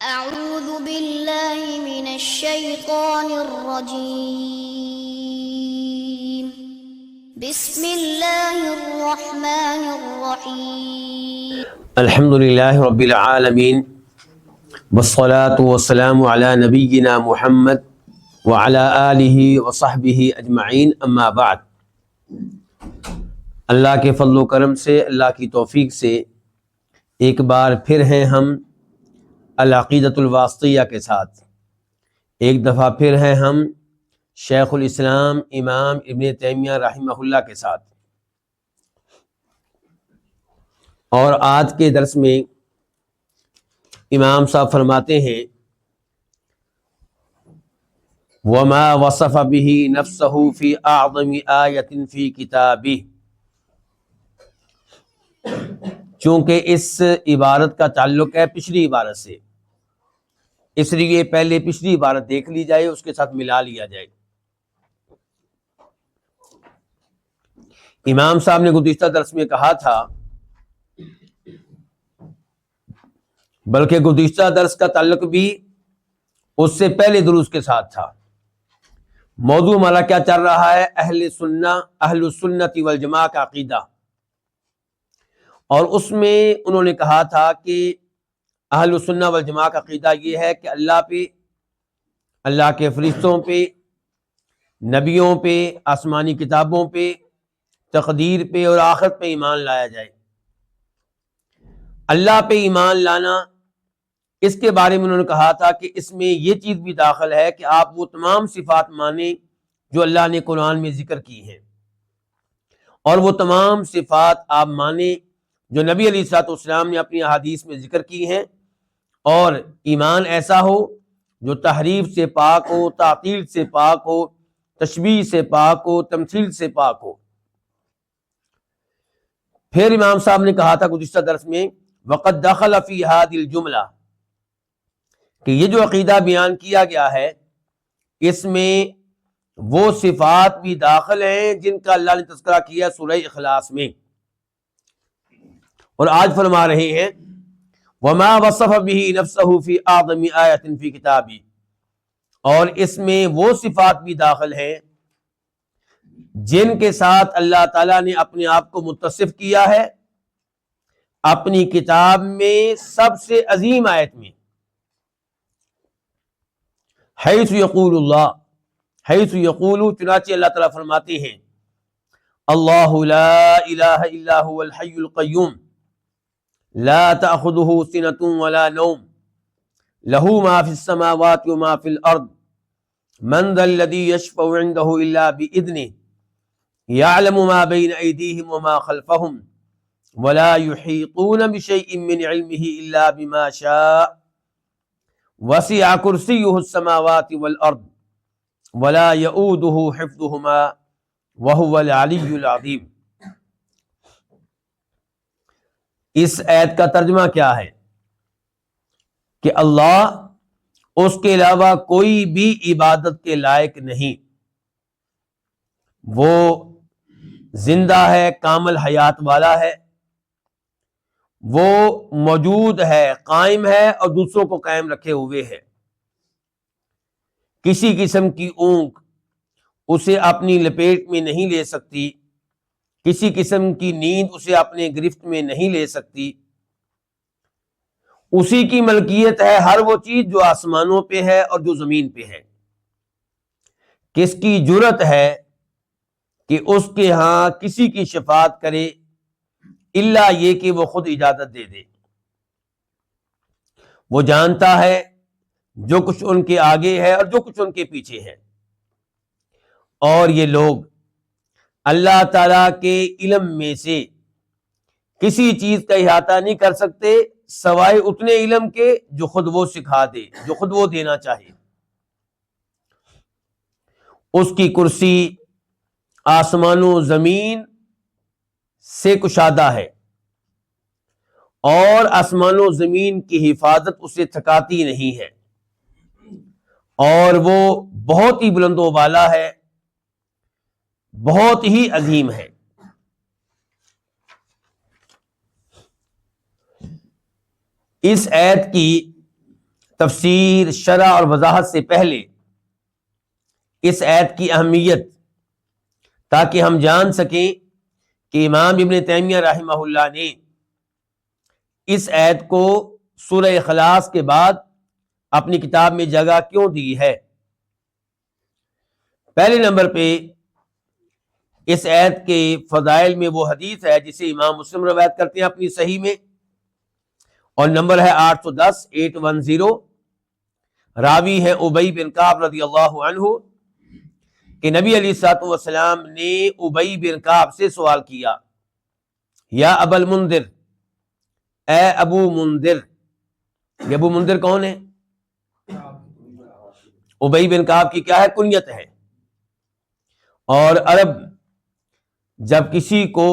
أعوذ بالله من الشيطان الرجيم بسم الله الرحمن الرحيم الحمد للہ رب العالمین والصلاة والسلام علی نبینا محمد وعلی آلہ وصحبہ اجمعین، اما بعد۔ اللہ کے فضل و کرم سے، اللہ کی توفیق سے ایک بار پھر ہیں ہم العقیدۃ الواسطیہ کے ساتھ، ایک دفعہ پھر ہیں ہم شیخ الاسلام امام ابن تیمیہ رحمہ اللہ کے ساتھ۔ اور آج کے درس میں امام صاحب فرماتے ہیں وَمَا وَصَفَ بِهِ نَفْسَهُ فِي أَعْظَمِ آيَةٍ فِي كِتَابِهِ، چونکہ اس عبارت کا تعلق ہے پچھلی عبارت سے، اس لیے پہلے پچھلی عبارت دیکھ لی جائے، اس کے ساتھ ملا لیا جائے۔ امام صاحب نے گزشتہ درس میں کہا تھا، بلکہ گزشتہ درس کا تعلق بھی اس سے پہلے دروس کے ساتھ تھا۔ موضوع ہمارا کیا چل رہا ہے؟ اہل السنت والجماعہ کا عقیدہ، اور اس میں انہوں نے کہا تھا کہ اہل السنت والجماعہ کا عقیدہ یہ ہے کہ اللہ پہ، اللہ کے فرشتوں پہ، نبیوں پہ، آسمانی کتابوں پہ، تقدیر پہ اور آخرت پہ ایمان لایا جائے۔ اللہ پہ ایمان لانا، اس کے بارے میں انہوں نے کہا تھا کہ اس میں یہ چیز بھی داخل ہے کہ آپ وہ تمام صفات مانیں جو اللہ نے قرآن میں ذکر کی ہیں، اور وہ تمام صفات آپ مانیں جو نبی علیہ الصلوۃ والسلام نے اپنی احادیث میں ذکر کی ہیں، اور ایمان ایسا ہو جو تحریف سے پاک ہو، تعطیل سے پاک ہو، تشبیہ سے پاک ہو، تمثیل سے پاک ہو۔ پھر امام صاحب نے کہا تھا گزشتہ درس میں وَقَدْ دَخَلَ فِي هَذِهِ الْجُمْلَةِ، کہ یہ جو عقیدہ بیان کیا گیا ہے اس میں وہ صفات بھی داخل ہیں جن کا اللہ نے تذکرہ کیا سورہ اخلاص میں، اور آج فرما رہے ہیں وَمَا وَصَفَ بِهِ نَفْسَهُ فِي أَعْظَمِ آيَةٍ فِي كِتَابِهِ، اور اس میں وہ صفات بھی داخل ہیں جن کے ساتھ اللہ تعالیٰ نے اپنے آپ کو متصف کیا ہے اپنی کتاب میں سب سے عظیم آیت میں، حیث یقول اللہ، حیث یقول، چنانچہ اللہ تعالیٰ فرماتے ہیں اللہ لا الہ الا هو الحی القیوم لا تأخذه سنة ولا نوم له ما في السماوات وما في الأرض من ذا الذي يشفع عنده إلا بإذنه يعلم ما بين أيديهم وما خلفهم ولا يحيطون بشيء من علمه إلا بما شاء وسع كرسيه السماوات والأرض ولا يؤوده حفظهما وهو العلي العظيم۔ اس آیت کا ترجمہ کیا ہے کہ اللہ، اس کے علاوہ کوئی بھی عبادت کے لائق نہیں، وہ زندہ ہے، کامل حیات والا ہے، وہ موجود ہے، قائم ہے اور دوسروں کو قائم رکھے ہوئے ہے۔ کسی قسم کی اونگ اسے اپنی لپیٹ میں نہیں لے سکتی، کسی قسم کی نیند اسے اپنے گرفت میں نہیں لے سکتی۔ اسی کی ملکیت ہے ہر وہ چیز جو آسمانوں پہ ہے اور جو زمین پہ ہے۔ کس کی جرت ہے کہ اس کے ہاں کسی کی شفاعت کرے الا یہ کہ وہ خود اجازت دے دے۔ وہ جانتا ہے جو کچھ ان کے آگے ہے اور جو کچھ ان کے پیچھے ہے، اور یہ لوگ اللہ تعالیٰ کے علم میں سے کسی چیز کا احاطہ نہیں کر سکتے سوائے اتنے علم کے جو خود وہ سکھا دے، جو خود وہ دینا چاہے۔ اس کی کرسی آسمان و زمین سے کشادہ ہے، اور آسمان و زمین کی حفاظت اسے تھکاتی نہیں ہے، اور وہ بہت ہی بلند و بالا ہے، بہت ہی عظیم ہے۔ اس آیت کی تفسیر، شرح اور وضاحت سے پہلے اس آیت کی اہمیت، تاکہ ہم جان سکیں کہ امام ابن تیمیہ رحمہ اللہ نے اس آیت کو سورہ اخلاص کے بعد اپنی کتاب میں جگہ کیوں دی ہے۔ پہلے نمبر پہ اس آیت کے فضائل میں وہ حدیث ہے جسے امام مسلم روایت کرتے ہیں اپنی صحیح میں، اور نمبر ہے 810 راوی ہے ابی بن کعب رضی اللہ عنہ، کہ نبی علیہ الصلوۃ والسلام نے ابی بن کعب سے سوال کیا، یا ابا المنذر، اے ابو منذر۔ یہ ابو منذر کون ہے؟ ابی بن کعب کی کیا ہے؟ کنیت ہے۔ اور عرب جب کسی کو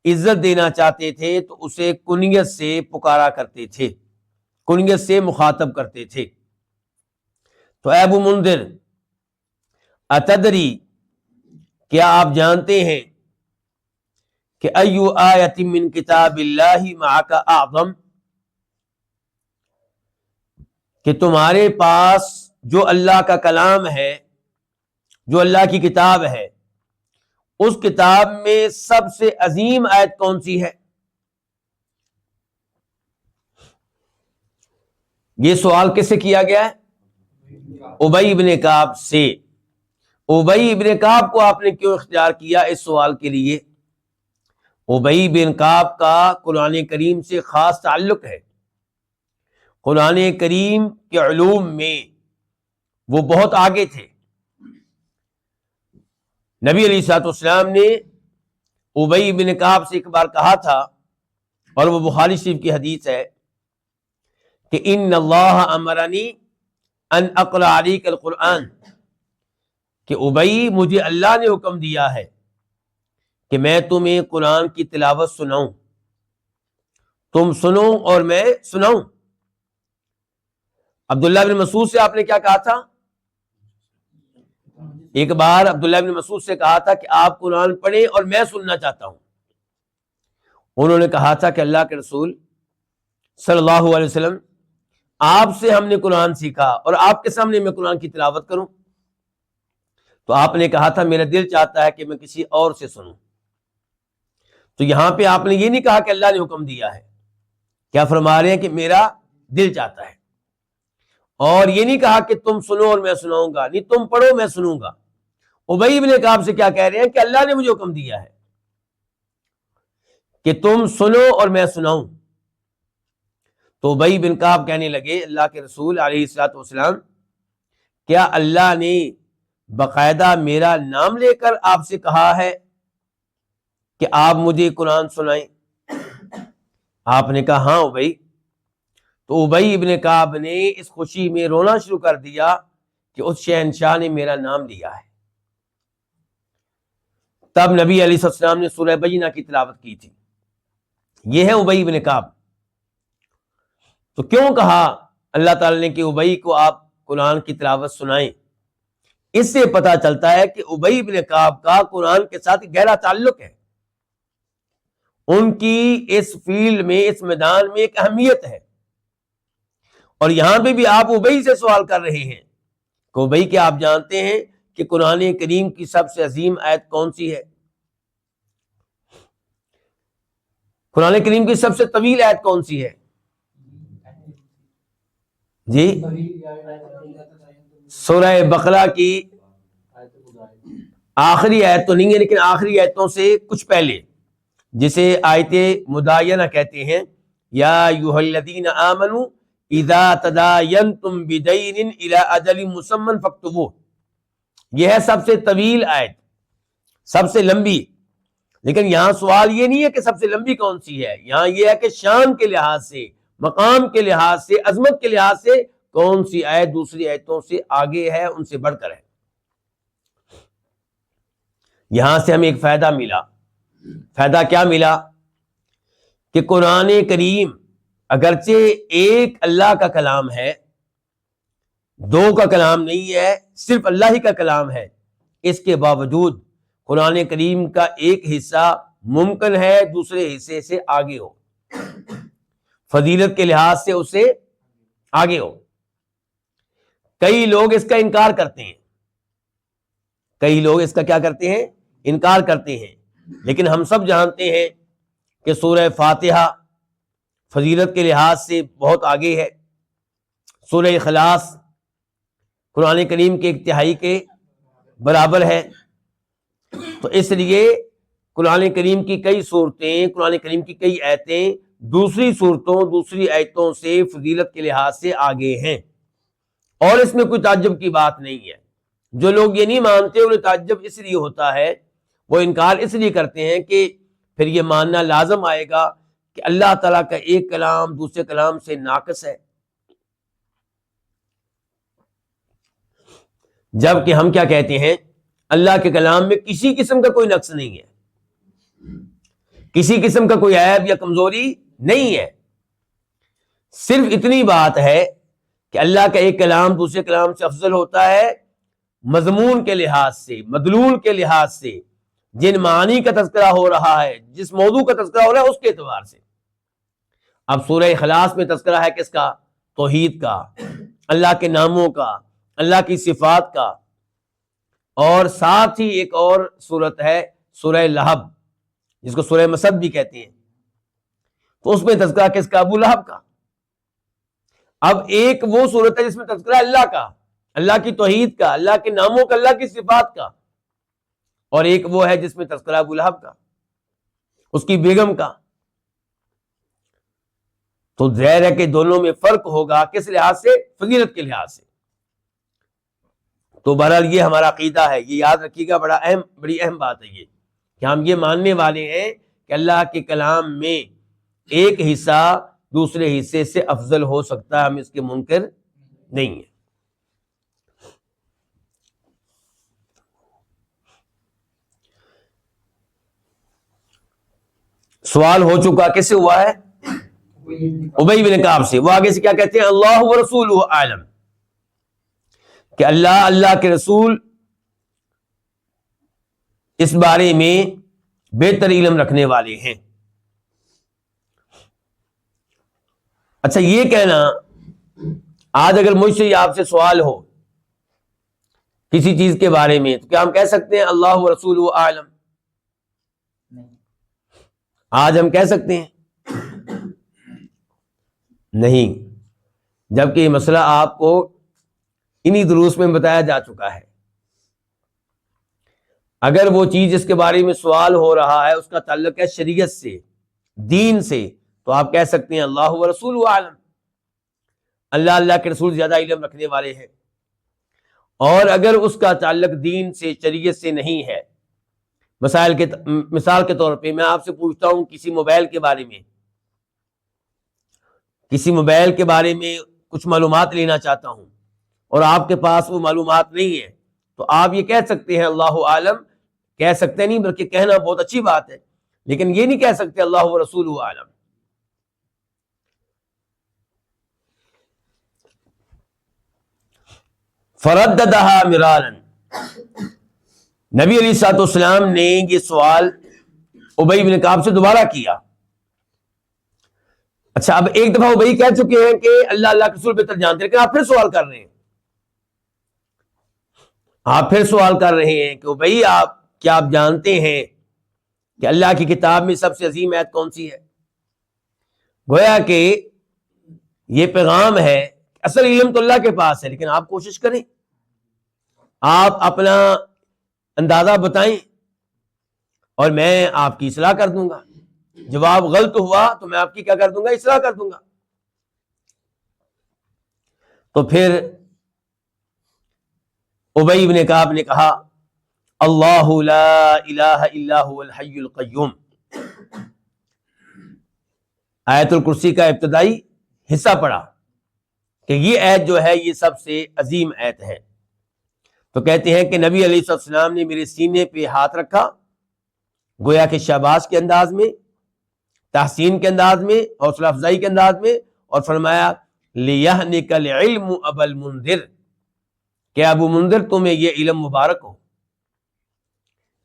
عزت دینا چاہتے تھے تو اسے کنیت سے پکارا کرتے تھے، کنیت سے مخاطب کرتے تھے۔ تو اے ابو منذر، اتدری، کیا آپ جانتے ہیں کہ ایو آیت من کتاب اللہ معک اعظم، کہ تمہارے پاس جو اللہ کا کلام ہے، جو اللہ کی کتاب ہے، اس کتاب میں سب سے عظیم آیت کون سی ہے؟ یہ سوال کس سے کیا گیا ہے؟ ابی بن کعب سے۔ ابی بن کعب کو آپ نے کیوں اختیار کیا اس سوال کے لیے؟ ابی بن کعب کا قرآن کریم سے خاص تعلق ہے، قرآن کریم کے علوم میں وہ بہت آگے تھے۔ نبی علیہ الصلوۃ والسلام نے ابی بن کعب سے ایک بار کہا تھا، اور وہ بخاری شریف کی حدیث ہے، کہ ان اللہ امرنی ان اقرأ علیک القرآن، کہ ابی، مجھے اللہ نے حکم دیا ہے کہ میں تمہیں قرآن کی تلاوت سناؤں، تم سنو اور میں سناؤں۔ عبداللہ بن مسعود سے آپ نے کیا کہا تھا؟ ایک بار عبداللہ بن مسعود سے کہا تھا کہ آپ قرآن پڑھیں اور میں سننا چاہتا ہوں۔ انہوں نے کہا تھا کہ اللہ کے رسول صلی اللہ علیہ وسلم، آپ سے ہم نے قرآن سیکھا اور آپ کے سامنے میں قرآن کی تلاوت کروں؟ تو آپ نے کہا تھا میرا دل چاہتا ہے کہ میں کسی اور سے سنوں۔ تو یہاں پہ آپ نے یہ نہیں کہا کہ اللہ نے حکم دیا ہے، کیا فرما رہے ہیں کہ میرا دل چاہتا ہے، اور یہ نہیں کہا کہ تم سنو اور میں سناؤں گا، نہیں، تم پڑھو میں سنوں گا۔ ابی بن کعب سے کیا کہہ رہے ہیں کہ اللہ نے مجھے حکم دیا ہے کہ تم سنو اور میں سناؤں۔ تو ابی بن کعب کہنے لگے، اللہ کے رسول علیہ الصلوۃ والسلام، کیا اللہ نے باقاعدہ میرا نام لے کر آپ سے کہا ہے کہ آپ مجھے قرآن سنائیں؟ آپ نے کہا ہاں ابی۔ تو ابی ابن کعب نے اس خوشی میں رونا شروع کر دیا کہ اس شہنشاہ نے میرا نام لیا ہے۔ تب نبی علیہ السلام نے سورہ بینہ کی تلاوت کی تھی۔ یہ ہے ابی ابن کعب۔ تو کیوں کہا اللہ تعالی نے کہ ابی کو آپ قرآن کی تلاوت سنائیں؟ اس سے پتہ چلتا ہے کہ ابی ابن کعب کا قرآن کے ساتھ گہرا تعلق ہے، ان کی اس فیلڈ میں، اس میدان میں ایک اہمیت ہے۔ اور یہاں پہ بھی آپ ابی سے سوال کر رہے ہیں کہ ابی، کیا آپ جانتے ہیں کہ قرآن کریم کی سب سے عظیم آیت کون سی ہے؟ قرآن کریم کی سب سے طویل آیت کون سی ہے؟ جی، سورہ بقرہ کی آخری آیت تو نہیں ہے، لیکن آخری آیتوں سے کچھ پہلے، جسے آیت مداینہ کہتے ہیں، یا ایھا الذین آمنوا اذا تداینتم بدین الی اجل مسمی فاکتبوہ۔ یہ ہے سب سے طویل آیت، سب سے لمبی۔ لیکن یہاں سوال یہ نہیں ہے کہ سب سے لمبی کون سی ہے، یہاں یہ ہے کہ شان کے لحاظ سے، مقام کے لحاظ سے، عظمت کے لحاظ سے کون سی آیت دوسری آیتوں سے آگے ہے، ان سے بڑھ کر ہے۔ یہاں سے ہمیں ایک فائدہ ملا۔ فائدہ کیا ملا؟ کہ قرآن کریم اگرچہ ایک اللہ کا کلام ہے، دو کا کلام نہیں ہے، صرف اللہ ہی کا کلام ہے، اس کے باوجود قرآن کریم کا ایک حصہ ممکن ہے دوسرے حصے سے آگے ہو، فضیلت کے لحاظ سے اس سے آگے ہو۔ کئی لوگ اس کا انکار کرتے ہیں، کئی لوگ اس کا کیا کرتے ہیں؟ انکار کرتے ہیں، لیکن ہم سب جانتے ہیں کہ سورہ فاتحہ فضیلت کے لحاظ سے بہت آگے ہے، سورہ اخلاص قرآن کریم کے 1/3 کے برابر ہے، تو اس لیے قرآن کریم کی کئی صورتیں، قرآن کریم کی کئی آیتیں دوسری صورتوں، دوسری آیتوں سے فضیلت کے لحاظ سے آگے ہیں، اور اس میں کوئی تعجب کی بات نہیں ہے۔ جو لوگ یہ نہیں مانتے انہیں تعجب اس لیے ہوتا ہے، وہ انکار اس لیے کرتے ہیں کہ پھر یہ ماننا لازم آئے گا کہ اللہ تعالیٰ کا ایک کلام دوسرے کلام سے ناقص ہے، جبکہ ہم کیا کہتے ہیں؟ اللہ کے کلام میں کسی قسم کا کوئی نقص نہیں ہے، کسی قسم کا کوئی عیب یا کمزوری نہیں ہے، صرف اتنی بات ہے کہ اللہ کا ایک کلام دوسرے کلام سے افضل ہوتا ہے مضمون کے لحاظ سے، مدلول کے لحاظ سے، جن معانی کا تذکرہ ہو رہا ہے، جس موضوع کا تذکرہ ہو رہا ہے اس کے اعتبار سے۔ اب سورہ اخلاص میں تذکرہ ہے کس کا؟ توحید کا، اللہ کے ناموں کا، اللہ کی صفات کا، اور ساتھ ہی ایک اور صورت ہے سورہ لہب جس کو سورہ مسد بھی کہتے ہیں، تو اس میں تذکرہ کس کا؟ ابو لہب کا۔ اب ایک وہ صورت ہے جس میں تذکرہ اللہ کا، اللہ کی توحید کا، اللہ کے ناموں کا، اللہ کی صفات کا، اور ایک وہ ہے جس میں تذکرہ ابو لہب کا، اس کی بیگم کا۔ تو ظاہر ہے کہ دونوں میں فرق ہوگا، کس لحاظ سے؟ فضیلت کے لحاظ سے۔ تو بہرحال یہ ہمارا عقیدہ ہے، یہ یاد رکھیے گا، بڑی اہم بات ہے یہ کہ ہم یہ ماننے والے ہیں کہ اللہ کے کلام میں ایک حصہ دوسرے حصے سے افضل ہو سکتا ہے، ہم اس کے منکر نہیں ہیں۔ سوال ہو چکا، کس سے ہوا ہے؟ ابی بن کعب سے۔ وہ آگے سے کیا کہتے ہیں؟ اللہ ورسولہ اعلم، کہ اللہ کے رسول اس بارے میں بہتر علم رکھنے والے ہیں۔ اچھا، یہ کہنا، آج اگر مجھ سے یا آپ سے سوال ہو کسی چیز کے بارے میں تو کیا ہم کہہ سکتے ہیں اللہ ورسولہ اعلم؟ آج ہم کہہ سکتے ہیں؟ نہیں، جبکہ یہ مسئلہ آپ کو انہی دروس میں بتایا جا چکا ہے۔ اگر وہ چیز جس کے بارے میں سوال ہو رہا ہے اس کا تعلق ہے شریعت سے، دین سے، تو آپ کہہ سکتے ہیں اللہ ورسولہ اعلم، اللہ کے رسول زیادہ علم رکھنے والے ہیں۔ اور اگر اس کا تعلق دین سے، شریعت سے نہیں ہے، مثال کے طور پہ میں آپ سے پوچھتا ہوں کسی موبائل کے بارے میں کچھ معلومات لینا چاہتا ہوں اور آپ کے پاس وہ معلومات نہیں ہے، تو آپ یہ کہہ سکتے ہیں اللہ عالم، کہہ سکتے نہیں بلکہ کہنا بہت اچھی بات ہے، لیکن یہ نہیں کہہ سکتے اللہ ورسولہ عالم۔ فرددہا مرارا، نبی علیہ الصلوۃ والسلام نے یہ سوال ابی بن کعب سے دوبارہ کیا۔ اچھا، اب ایک دفعہ ابی کہہ چکے ہیں کہ اللہ کے رسول بہتر جانتے ہیں، لیکن آپ پھر سوال کر رہے ہیں، کہ ابی کیا آپ جانتے ہیں کہ اللہ کی کتاب میں سب سے عظیم آیت کون سی ہے؟ گویا کہ یہ پیغام ہے، اصل علم تو اللہ کے پاس ہے، لیکن آپ کوشش کریں، آپ اپنا اندازہ بتائیں اور میں آپ کی اصلاح کر دوں گا۔ جواب غلط ہوا تو میں آپ کی کیا کر دوں گا؟ اصلاح کر دوں گا۔ تو پھر ابی بن کعب نے کہا اللہ لا الہ الا هو الحی القیوم، آیت الکرسی کا ابتدائی حصہ پڑھا کہ یہ آیت جو ہے یہ سب سے عظیم آیت ہے۔ تو کہتے ہیں کہ نبی علیہ السلام نے میرے سینے پہ ہاتھ رکھا، گویا کہ شاباش کے انداز میں، تحسین کے انداز میں، حوصلہ افزائی کے انداز میں، اور فرمایا لِيَهْنِكَ الْعِلْمُ أَبَا الْمُنذِرِ، کہ ابو منذر تمہیں یہ علم مبارک ہو۔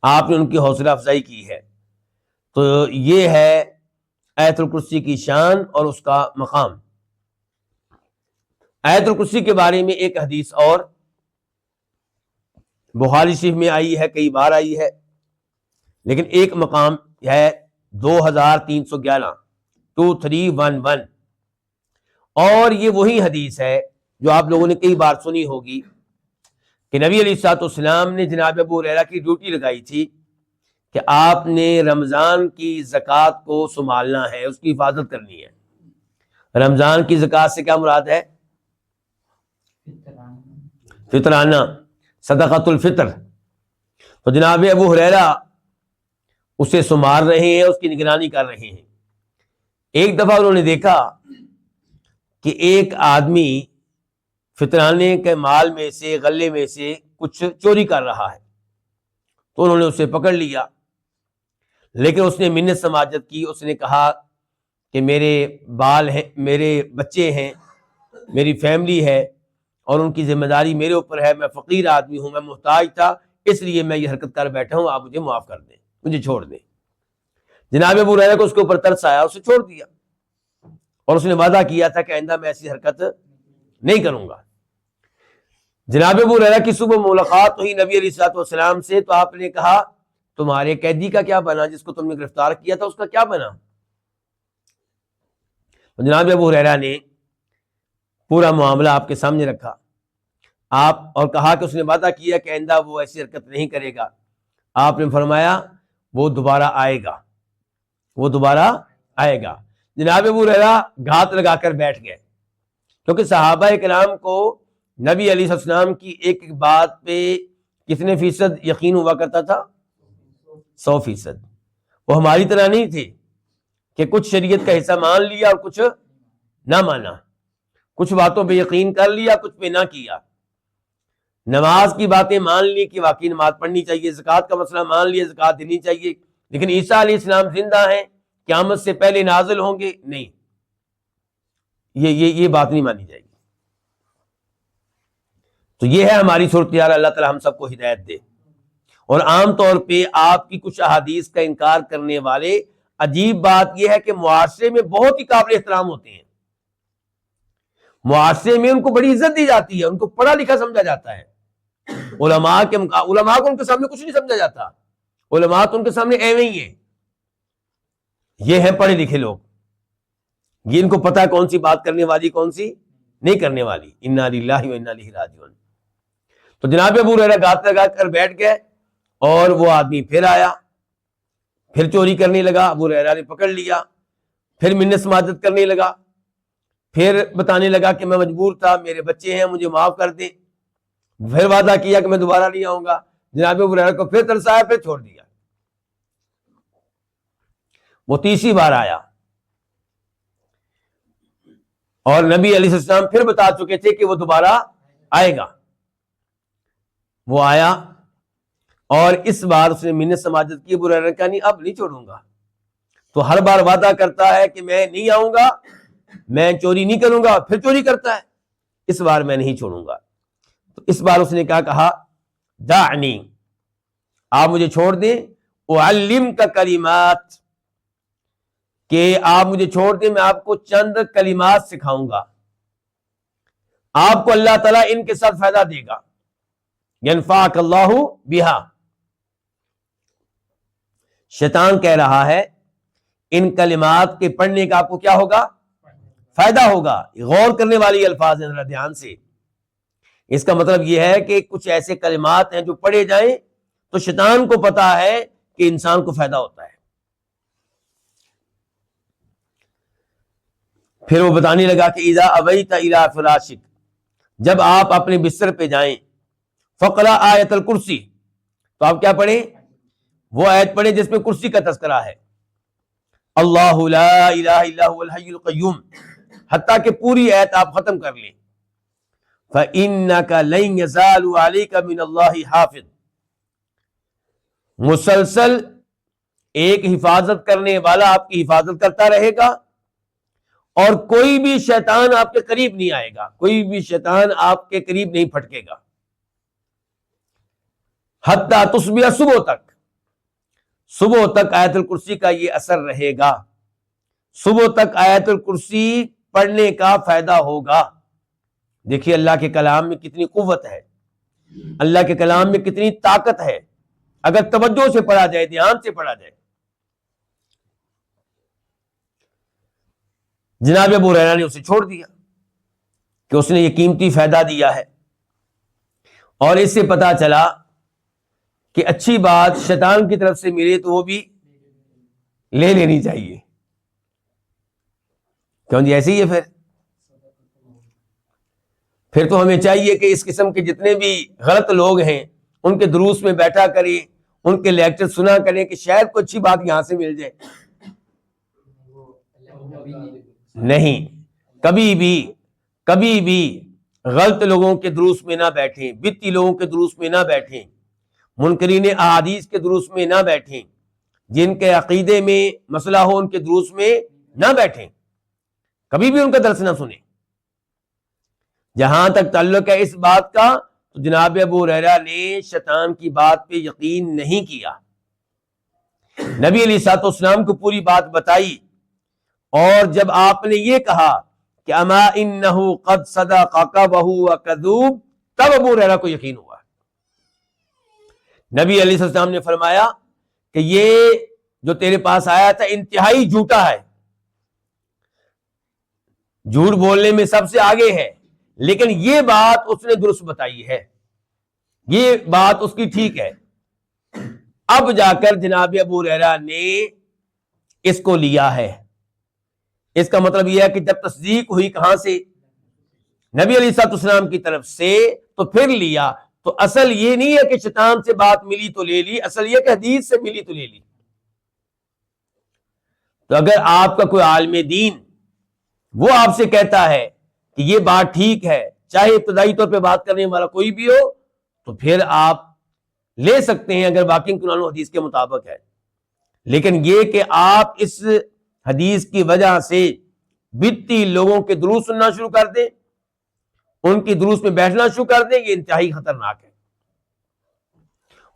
آپ نے ان کی حوصلہ افزائی کی ہے۔ تو یہ ہے آیت الکرسی کی شان اور اس کا مقام۔ آیت الکرسی کے بارے میں ایک حدیث اور بخاری شریف میں آئی ہے، کئی بار آئی ہے، لیکن ایک مقام ہے 2311 2311، اور یہ وہی حدیث ہے جو آپ لوگوں نے کئی بار سنی ہوگی کہ نبی علیہ الصلوۃ والسلام نے جناب ابو ہریرہ کی ڈیوٹی لگائی تھی کہ آپ نے رمضان کی زکوٰۃ کو سنبھالنا ہے، اس کی حفاظت کرنی ہے۔ رمضان کی زکوٰۃ سے کیا مراد ہے؟ فطرانہ، صدقۃ الفطر۔ تو جناب ابو ہریرہ اسے سنبھال رہے ہیں، اس کی نگرانی کر رہے ہیں۔ ایک دفعہ انہوں نے دیکھا کہ ایک آدمی فطرانے کے مال میں سے، غلے میں سے کچھ چوری کر رہا ہے، تو انہوں نے اسے پکڑ لیا، لیکن اس نے منت سماجت کی۔ اس نے کہا کہ میرے بال ہیں، میرے بچے ہیں، میری فیملی ہے، اور ان کی ذمہ داری میرے اوپر ہے، میں فقیر آدمی ہوں، میں محتاج تھا، اس لیے میں یہ حرکت کر بیٹھا ہوں، آپ مجھے معاف کر دیں، مجھے چھوڑ دیں۔ جناب ابو ہریرہ کو اس کے اوپر ترس آیا، اسے چھوڑ دیا، اور اس نے وعدہ کیا تھا کہ آئندہ میں ایسی حرکت نہیں کروں گا۔ جناب ابو ہریرہ کی صبح ملاقات ہوئی نبی علیہ الصلوۃ والسلام سے، تو آپ نے کہا تمہارے قیدی کا کیا بنا، جس کو تم نے گرفتار کیا تھا اس کا کیا بنا؟ جناب ابو ہریرہ نے پورا معاملہ آپ کے سامنے رکھا، اور کہا کہ اس نے وعدہ کیا کہ آئندہ وہ ایسی حرکت نہیں کرے گا۔ آپ نے فرمایا وہ دوبارہ آئے گا، وہ دوبارہ آئے گا۔ جناب ابو ہریرہ گھات لگا کر بیٹھ گئے، کیونکہ صحابہ کرام کو نبی علیہ السلام کی ایک ایک بات پہ کتنے فیصد یقین ہوا کرتا تھا؟ 100%۔ وہ ہماری طرح نہیں تھے کہ کچھ شریعت کا حصہ مان لیا اور کچھ نہ مانا، کچھ باتوں پہ یقین کر لیا، کچھ پہ نہ کیا۔ نماز کی باتیں مان لی کہ واقعی نماز پڑھنی چاہیے، زکوٰۃ کا مسئلہ مان لیا، زکوٰۃ دینی چاہیے، لیکن عیسیٰ علیہ السلام زندہ ہیں، قیامت سے پہلے نازل ہوں گے، نہیں، یہ بات نہیں مانی جائے گی۔ تو یہ ہے ہماری صورتحال، اللہ تعالی ہم سب کو ہدایت دے۔ اور عام طور پہ آپ کی کچھ احادیث کا انکار کرنے والے، عجیب بات یہ ہے کہ معاشرے میں بہت ہی قابل احترام ہوتے ہیں، معاشرے میں ان کو بڑی عزت دی جاتی ہے، ان کو پڑھا لکھا سمجھا جاتا ہے۔ علماء کو ان کے سامنے کچھ نہیں سمجھا جاتا، علماء تو ان کے سامنے ایویں ہی ہیں۔ یہ ہیں پڑھے لکھے لوگ، یہ ان کو پتہ ہے کون سی بات کرنے والی، کون سی نہیں کرنے والی۔ انا للہ و انا الیہ راجعون۔ تو جناب ابو ہریرہ گھات لگا کر بیٹھ گئے، اور وہ آدمی پھر آیا، پھر چوری کرنے لگا۔ ابو ہریرہ نے پکڑ لیا، پھر منت سماجت کرنے لگا، پھر بتانے لگا کہ میں مجبور تھا، میرے بچے ہیں، مجھے معاف کر دیں، پھر وعدہ کیا کہ میں دوبارہ نہیں آؤں گا۔ جناب ابو ہریرہ کو پھر ترس آیا، پھر چھوڑ دیا۔ وہ تیسری بار آیا، اور نبی علیہ السلام پھر بتا چکے تھے کہ وہ دوبارہ آئے گا۔ وہ آیا، اور اس بار اس نے منت سماجت کی۔ ابو ہریرہ نے کہا نہیں، اب نہیں چھوڑوں گا۔ تو ہر بار وعدہ کرتا ہے کہ میں نہیں آؤں گا، میں چوری نہیں کروں گا، پھر چوری کرتا ہے، اس بار میں نہیں چھوڑوں گا۔ تو اس بار اس نے کیا کہا؟ دعنی، آپ مجھے چھوڑ دیں، اعلمک کلمات، کہ آپ مجھے چھوڑ دیں، میں آپ کو چند کلمات سکھاؤں گا، آپ کو اللہ تعالیٰ ان کے ساتھ فائدہ دے گا، ینفعک اللہ بہا۔ شیطان کہہ رہا ہے ان کلمات کے پڑھنے کا آپ کو کیا ہوگا؟ فائدہ ہوگا۔ غور کرنے والی الفاظ ہیں، ذرا دھیان سے۔ اس کا مطلب یہ ہے کہ کچھ ایسے کلمات ہیں جو پڑھے جائیں تو شیطان کو پتا ہے کہ انسان کو فائدہ ہوتا ہے۔ پھر وہ بتانے لگا کہ اذا اویت الی فراشک، جب آپ اپنے بستر پہ جائیں، فقرا آیت الکرسی، تو آپ کیا پڑھیں؟ وہ آیت پڑھیں جس میں کرسی کا تذکرہ ہے، اللہ لا الہ الا هو الحی القیوم، حتیٰ کہ پوری آیت آپ ختم کر لیں۔ فَإِنَّكَ لَن يَزَالُ عَلَيْكَ مِنَ اللَّهِ حَافِظٌ، مسلسل ایک حفاظت کرنے والا آپ کی حفاظت کرتا رہے گا، اور کوئی بھی شیطان آپ کے قریب نہیں آئے گا، کوئی بھی شیطان آپ کے قریب نہیں پھٹکے گا، حتیٰ تصبح، صبح تک آیت الکرسی کا یہ اثر رہے گا، صبح تک آیت الکرسی پڑھنے کا فائدہ ہوگا۔ دیکھیے اللہ کے کلام میں کتنی قوت ہے، اللہ کے کلام میں کتنی طاقت ہے، اگر توجہ سے پڑھا جائے، دھیان سے پڑھا جائے۔ جناب ابو ہریرہ نے اسے چھوڑ دیا کہ اس نے یہ قیمتی فائدہ دیا ہے، اور اس سے پتا چلا کہ اچھی بات شیطان کی طرف سے ملے تو وہ بھی لے لینی چاہیے۔ کیوں جی ایسے ہی ہے پھر تو ہمیں چاہیے کہ اس قسم کے جتنے بھی غلط لوگ ہیں ان کے دروس میں بیٹھا کریں، ان کے لیکچر سنا کریں کہ شاید کوئی اچھی بات یہاں سے مل جائے۔ نہیں، کبھی بھی غلط لوگوں کے دروس میں نہ بیٹھیں، بدعتی لوگوں کے دروس میں نہ بیٹھیں، منکرین احادیث کے دروس میں نہ بیٹھیں، جن کے عقیدے میں مسئلہ ہو ان کے دروس میں نہ بیٹھیں، کبھی بھی ان کا درس نہ سنیں۔ جہاں تک تعلق ہے اس بات کا تو جناب ابو ہریرہ نے شیطان کی بات پہ یقین نہیں کیا، نبی علیہ الصلوۃ والسلام کو پوری بات بتائی، اور جب آپ نے یہ کہا کہ اما انہ قد صدقک وہو کذوب، تب ابو ہریرہ کو یقین ہوا۔ نبی علیہ السلام نے فرمایا کہ یہ جو تیرے پاس آیا تھا انتہائی جھوٹا ہے، جھوٹ بولنے میں سب سے آگے ہے، لیکن یہ بات اس نے درست بتائی ہے، یہ بات اس کی ٹھیک ہے۔ اب جا کر جناب ابو ہریرہ نے اس کو لیا ہے۔ اس کا مطلب یہ ہے کہ جب تصدیق ہوئی کہاں سے؟ نبی علیہ الصلوۃ والسلام کی طرف سے، تو پھر لیا۔ تو اصل یہ نہیں ہے کہ شیطان سے بات ملی تو لے لی، اصل یہ کہ حدیث سے ملی تو لے لی۔ تو اگر آپ کا کوئی عالم دین وہ آپ سے کہتا ہے کہ یہ بات ٹھیک ہے، چاہے ابتدائی طور پہ بات کرنے والا کوئی بھی ہو، تو پھر آپ لے سکتے ہیں اگر واقعی قرآن و حدیث کے مطابق ہے۔ لیکن یہ کہ آپ اس حدیث کی وجہ سے بدعتی لوگوں کے دروس سننا شروع کر دیں، ان کی دروس میں بیٹھنا شروع کر دیں، یہ انتہائی خطرناک ہے۔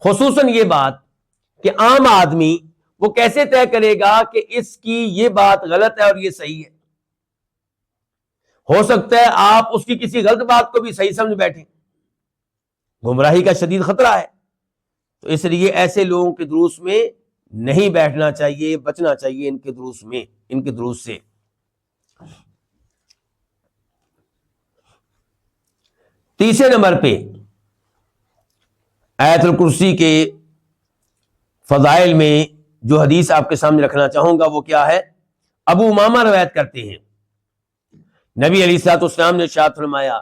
خصوصاً یہ بات کہ عام آدمی وہ کیسے طے کرے گا کہ اس کی یہ بات غلط ہے اور یہ صحیح ہے؟ ہو سکتا ہے آپ اس کی کسی غلط بات کو بھی صحیح سمجھ بیٹھیں، گمراہی کا شدید خطرہ ہے۔ تو اس لیے ایسے لوگوں کے دروس میں نہیں بیٹھنا چاہیے، بچنا چاہیے ان کے دروس میں، ان کے دروس سے۔ تیسرے نمبر پہ آیت الکرسی کے فضائل میں جو حدیث آپ کے سامنے رکھنا چاہوں گا وہ کیا ہے؟ ابو امامہ روایت کرتے ہیں، نبی علیہ الصلوۃ والسلام نے ارشاد فرمایا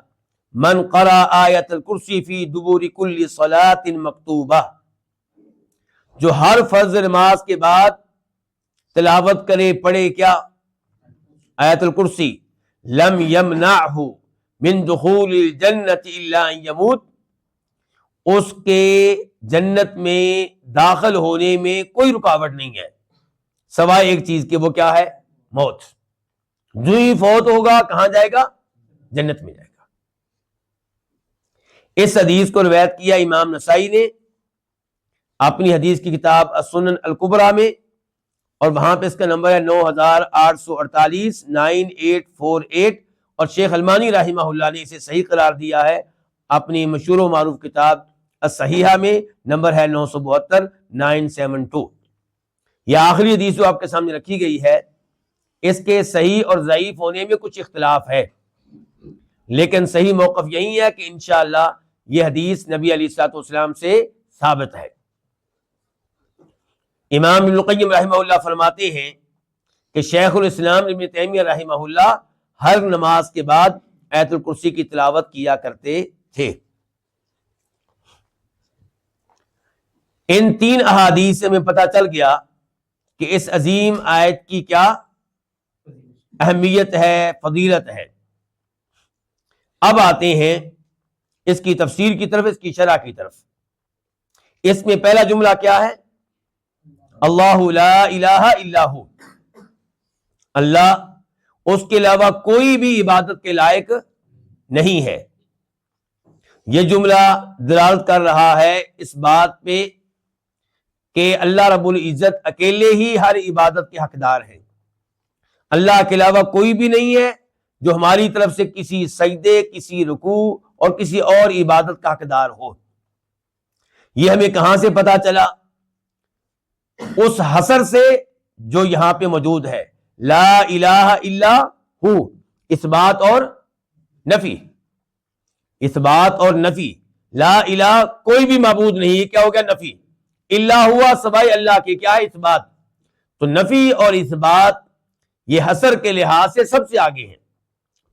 من قرأ آیت الکرسی فی دبور کل صلاۃ مکتوبہ، جو ہر فرض نماز کے بعد تلاوت کرے، پڑھے کیا؟ آیت الکرسی، لم یمنعہ من دخول الجنت الا ان یموت، اس کے جنت میں داخل ہونے میں کوئی رکاوٹ نہیں ہے سوائے ایک چیز کے، وہ کیا ہے؟ موت۔ جو ہی فوت ہوگا کہاں جائے گا؟ جنت میں جائے گا۔ اس حدیث کو روایت کیا امام نسائی نے اپنی حدیث کی کتاب السنن الکبریٰ میں، اور وہاں پہ اس کا نمبر ہے 9848 9848، اور شیخ البانی رحمہ اللہ نے اسے صحیح قرار دیا ہے اپنی مشہور و معروف کتاب الصحیحہ میں، نمبر ہے 972 972۔ یہ آخری حدیث جو آپ کے سامنے رکھی گئی ہے، اس کے صحیح اور ضعیف ہونے میں کچھ اختلاف ہے، لیکن صحیح موقف یہی ہے کہ انشاءاللہ یہ حدیث نبی علیہ الصلوۃ والسلام سے ثابت ہے۔ امام ابن القیم رحمہ اللہ فرماتے ہیں کہ شیخ الاسلام ابن تیمیہ رحمہ اللہ ہر نماز کے بعد آیت الکرسی کی تلاوت کیا کرتے تھے۔ ان تین احادیث سے ہمیں پتہ چل گیا کہ اس عظیم آیت کی کیا اہمیت ہے، فضیلت ہے۔ اب آتے ہیں اس کی تفسیر کی طرف، اس کی شرح کی طرف۔ اس میں پہلا جملہ کیا ہے؟ اللہ لا الہ الا ہو، اللہ اس کے علاوہ کوئی بھی عبادت کے لائق نہیں ہے۔ یہ جملہ دلالت کر رہا ہے اس بات پہ کہ اللہ رب العزت اکیلے ہی ہر عبادت کے حقدار ہیں، اللہ کے علاوہ کوئی بھی نہیں ہے جو ہماری طرف سے کسی سجدے، کسی رکوع اور کسی اور عبادت کا حقدار ہو۔ یہ ہمیں کہاں سے پتا چلا؟ اس حصر سے جو یہاں پہ موجود ہے، لا الہ الا ہو، اس بات اور نفی، اس بات اور نفی، لا الہ کوئی بھی معبود نہیں، کیا ہو گیا؟ نفی، الا ہوا سوائے اللہ کے کیا ہے؟ اس بات۔ تو نفی اور اس بات یہ حصر کے لحاظ سے سب سے آگے ہیں۔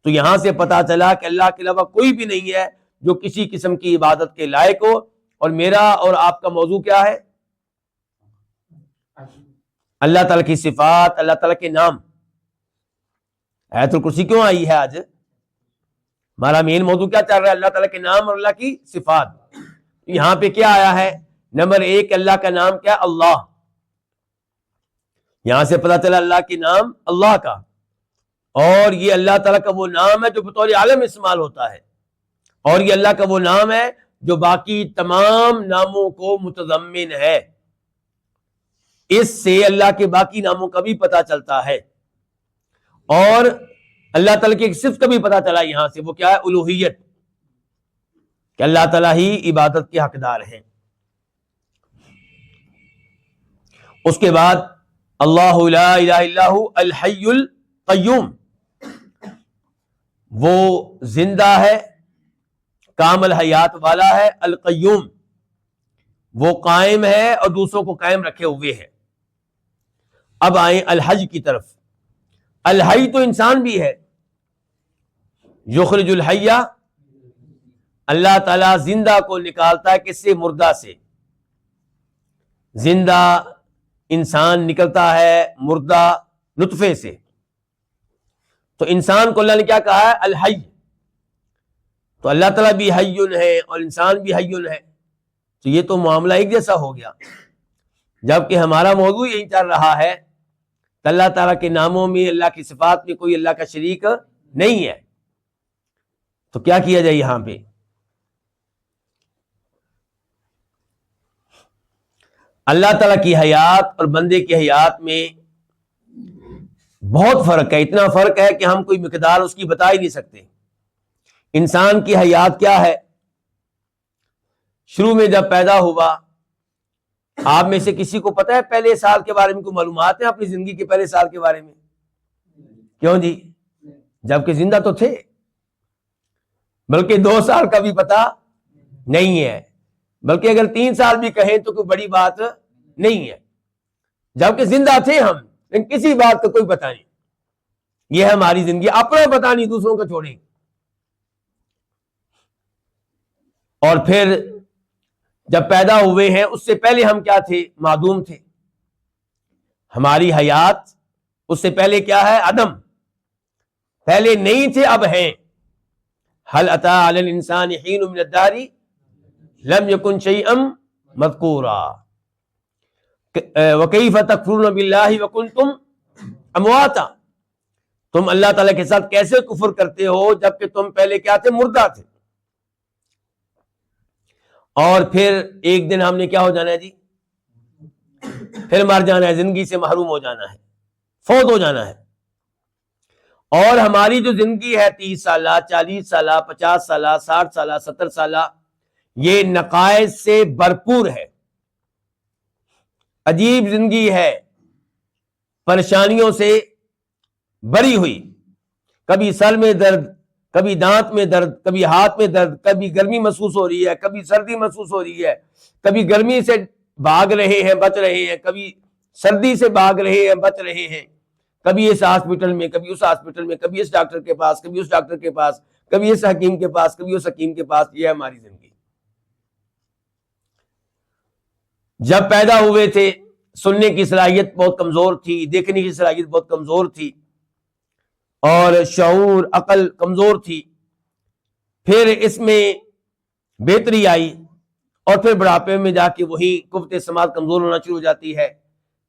تو یہاں سے پتا چلا کہ اللہ کے علاوہ کوئی بھی نہیں ہے جو کسی قسم کی عبادت کے لائق ہو۔ اور میرا اور آپ کا موضوع کیا ہے؟ اللہ تعالیٰ کی صفات، اللہ تعالیٰ کے نام۔ آیت الکرسی کیوں آئی ہے آج؟ ہمارا مین موضوع کیا چل رہا ہے؟ اللہ تعالیٰ کے نام اور اللہ کی صفات۔ یہاں پہ کیا آیا ہے؟ نمبر 1 اللہ کا نام کیا؟ اللہ۔ یہاں سے پتا چلا اللہ کے نام اللہ کا، اور یہ اللہ تعالیٰ کا وہ نام ہے جو بطور عالم استعمال ہوتا ہے، اور یہ اللہ کا وہ نام ہے جو باقی تمام ناموں کو متضمن ہے۔ اس سے اللہ کے باقی ناموں کا بھی پتا چلتا ہے، اور اللہ تعالیٰ کی ایک صفت کا بھی پتا چلا یہاں سے، وہ کیا ہے؟ الوہیت، کہ اللہ تعالیٰ ہی عبادت کے حقدار ہیں۔ اس کے بعد اللہ لا الہ الا ہو الحی القیوم، وہ زندہ ہے، کامل حیات والا ہے، القیوم وہ قائم ہے اور دوسروں کو قائم رکھے ہوئے ہے۔ اب آئیں الحج کی طرف۔ الحی تو انسان بھی ہے، یخرج الحی، اللہ تعالیٰ زندہ کو نکالتا ہے کس سے؟ مردہ سے۔ زندہ انسان نکلتا ہے مردہ نطفے سے۔ تو انسان کو اللہ نے کیا کہا ہے؟ الحی۔ تو اللہ تعالیٰ بھی حی ہے اور انسان بھی حی ہے، تو یہ تو معاملہ ایک جیسا ہو گیا۔ جبکہ ہمارا موضوع یہی چل رہا ہے کہ اللہ تعالیٰ کے ناموں میں، اللہ کی صفات میں کوئی اللہ کا شریک نہیں ہے۔ تو کیا کیا جائے یہاں پہ؟ اللہ تعالیٰ کی حیات اور بندے کی حیات میں بہت فرق ہے، اتنا فرق ہے کہ ہم کوئی مقدار اس کی بتا ہی نہیں سکتے۔ انسان کی حیات کیا ہے؟ شروع میں جب پیدا ہوا، آپ میں سے کسی کو پتا ہے پہلے سال کے بارے میں کوئی معلومات ہیں اپنی زندگی کے پہلے سال کے بارے میں؟ کیوں جی؟ جبکہ زندہ تو تھے، بلکہ 2 سال کا بھی پتا نہیں ہے، بلکہ اگر 3 سال بھی کہیں تو کوئی بڑی بات نہیں ہے، جبکہ زندہ تھے ہم، لیکن کسی بات کا کوئی پتا نہیں۔ یہ ہے ہماری زندگی، اپنا پتا نہیں، دوسروں کا چھوڑیں۔ اور پھر جب پیدا ہوئے ہیں اس سے پہلے ہم کیا تھے؟ معدوم تھے۔ ہماری حیات اس سے پہلے کیا ہے؟ عدم، پہلے نہیں تھے اب ہیں۔ هل اتى على الانسان حين من الدهر لم يكن شيئا مذكورا وكيف تكفرون بالله وكنتم امواتا، تم اللہ تعالیٰ کے ساتھ کیسے کفر کرتے ہو جبکہ تم پہلے کیا تھے؟ مردہ تھے۔ اور پھر ایک دن ہم نے کیا ہو جانا ہے جی؟ پھر مر جانا ہے، زندگی سے محروم ہو جانا ہے، فوت ہو جانا ہے۔ اور ہماری جو زندگی ہے 30 سالہ، 40 سالہ، 50 سالہ، 60 سالہ، 70 سالہ، یہ نقائص سے بھرپور ہے، عجیب زندگی ہے، پریشانیوں سے بھری ہوئی۔ کبھی سر میں درد، کبھی دانت میں درد، کبھی ہاتھ میں درد، کبھی گرمی محسوس ہو رہی ہے، کبھی سردی محسوس ہو رہی ہے، کبھی گرمی سے بھاگ رہے ہیں بچ رہے ہیں، کبھی سردی سے بھاگ رہے ہیں بچ رہے ہیں، کبھی اس ہاسپٹل میں، کبھی اس ہاسپٹل میں، کبھی اس ڈاکٹر کے پاس، کبھی اس ڈاکٹر کے پاس، کبھی اس حکیم کے پاس، کبھی اس حکیم کے پاس۔ یہ ہے ہماری زندگی۔ جب پیدا ہوئے تھے سننے کی صلاحیت بہت کمزور تھی، دیکھنے کی صلاحیت بہت کمزور تھی، اور شعور، عقل کمزور تھی۔ پھر اس میں بہتری آئی، اور پھر بڑھاپے میں جا کے وہی قوت سماعت کمزور ہونا شروع ہو جاتی ہے،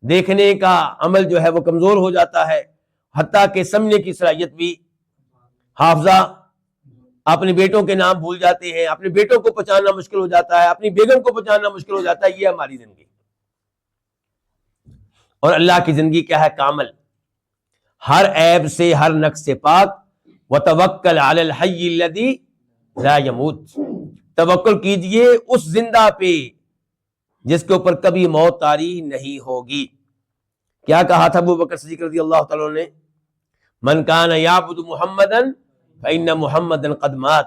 دیکھنے کا عمل جو ہے وہ کمزور ہو جاتا ہے، حتیٰ کہ سمجھنے کی صلاحیت بھی، حافظہ، اپنے بیٹوں کے نام بھول جاتے ہیں، اپنے بیٹوں کو پہچاننا مشکل ہو جاتا ہے، اپنی بیگم کو پہچاننا مشکل ہو جاتا ہے۔ یہ ہماری زندگی۔ اور اللہ کی زندگی کیا ہے؟ کامل، ہر عیب سے، ہر نقص سے پاک، وتوکل علی الحی الذی لا یموت، توکل کیجئے اس زندہ پہ جس کے اوپر کبھی موت طاری نہیں ہوگی۔ کیا کہا تھا ابو بکر صدیق رضی اللہ تعالیٰ عنہ نے؟ من کان یعبد محمدا فإن محمدا قد مات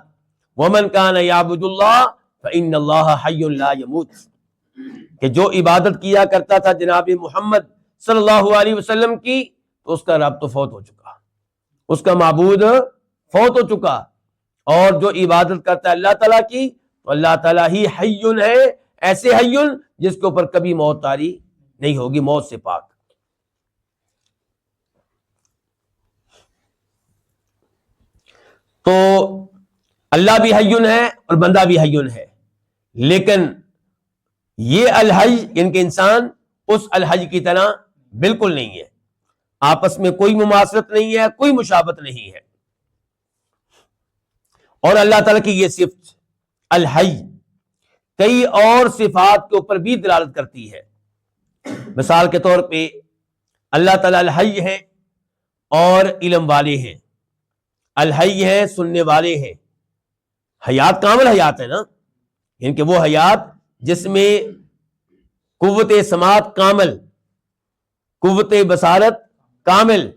ومن کان یعبد اللہ فإن اللہ حی لا یموت، کہ جو عبادت کیا کرتا تھا جناب محمد صلی اللہ علیہ وسلم کی تو اس کا رب تو فوت ہو چکا، اس کا معبود فوت ہو چکا، اور جو عبادت کرتا ہے اللہ تعالیٰ کی تو اللہ تعالیٰ ہی حی ہے، ایسے حی جس کے اوپر کبھی موت طاری نہیں ہوگی، موت سے پاک۔ تو اللہ بھی حی ہے اور بندہ بھی حی ہے، لیکن یہ الحی ان کے انسان اس الحی کی طرح بالکل نہیں ہے، آپس میں کوئی مماثلت نہیں ہے، کوئی مشابہت نہیں ہے۔ اور اللہ تعالیٰ کی یہ صفت الحی کئی اور صفات کے اوپر بھی دلالت کرتی ہے۔ مثال کے طور پہ اللہ تعالیٰ الحی ہے اور علم والے ہیں، الحی ہیں سننے والے ہیں، حیات کامل حیات ہے نا، یعنی کہ وہ حیات جس میں قوت سماعت کامل، قوت بصارت کامل،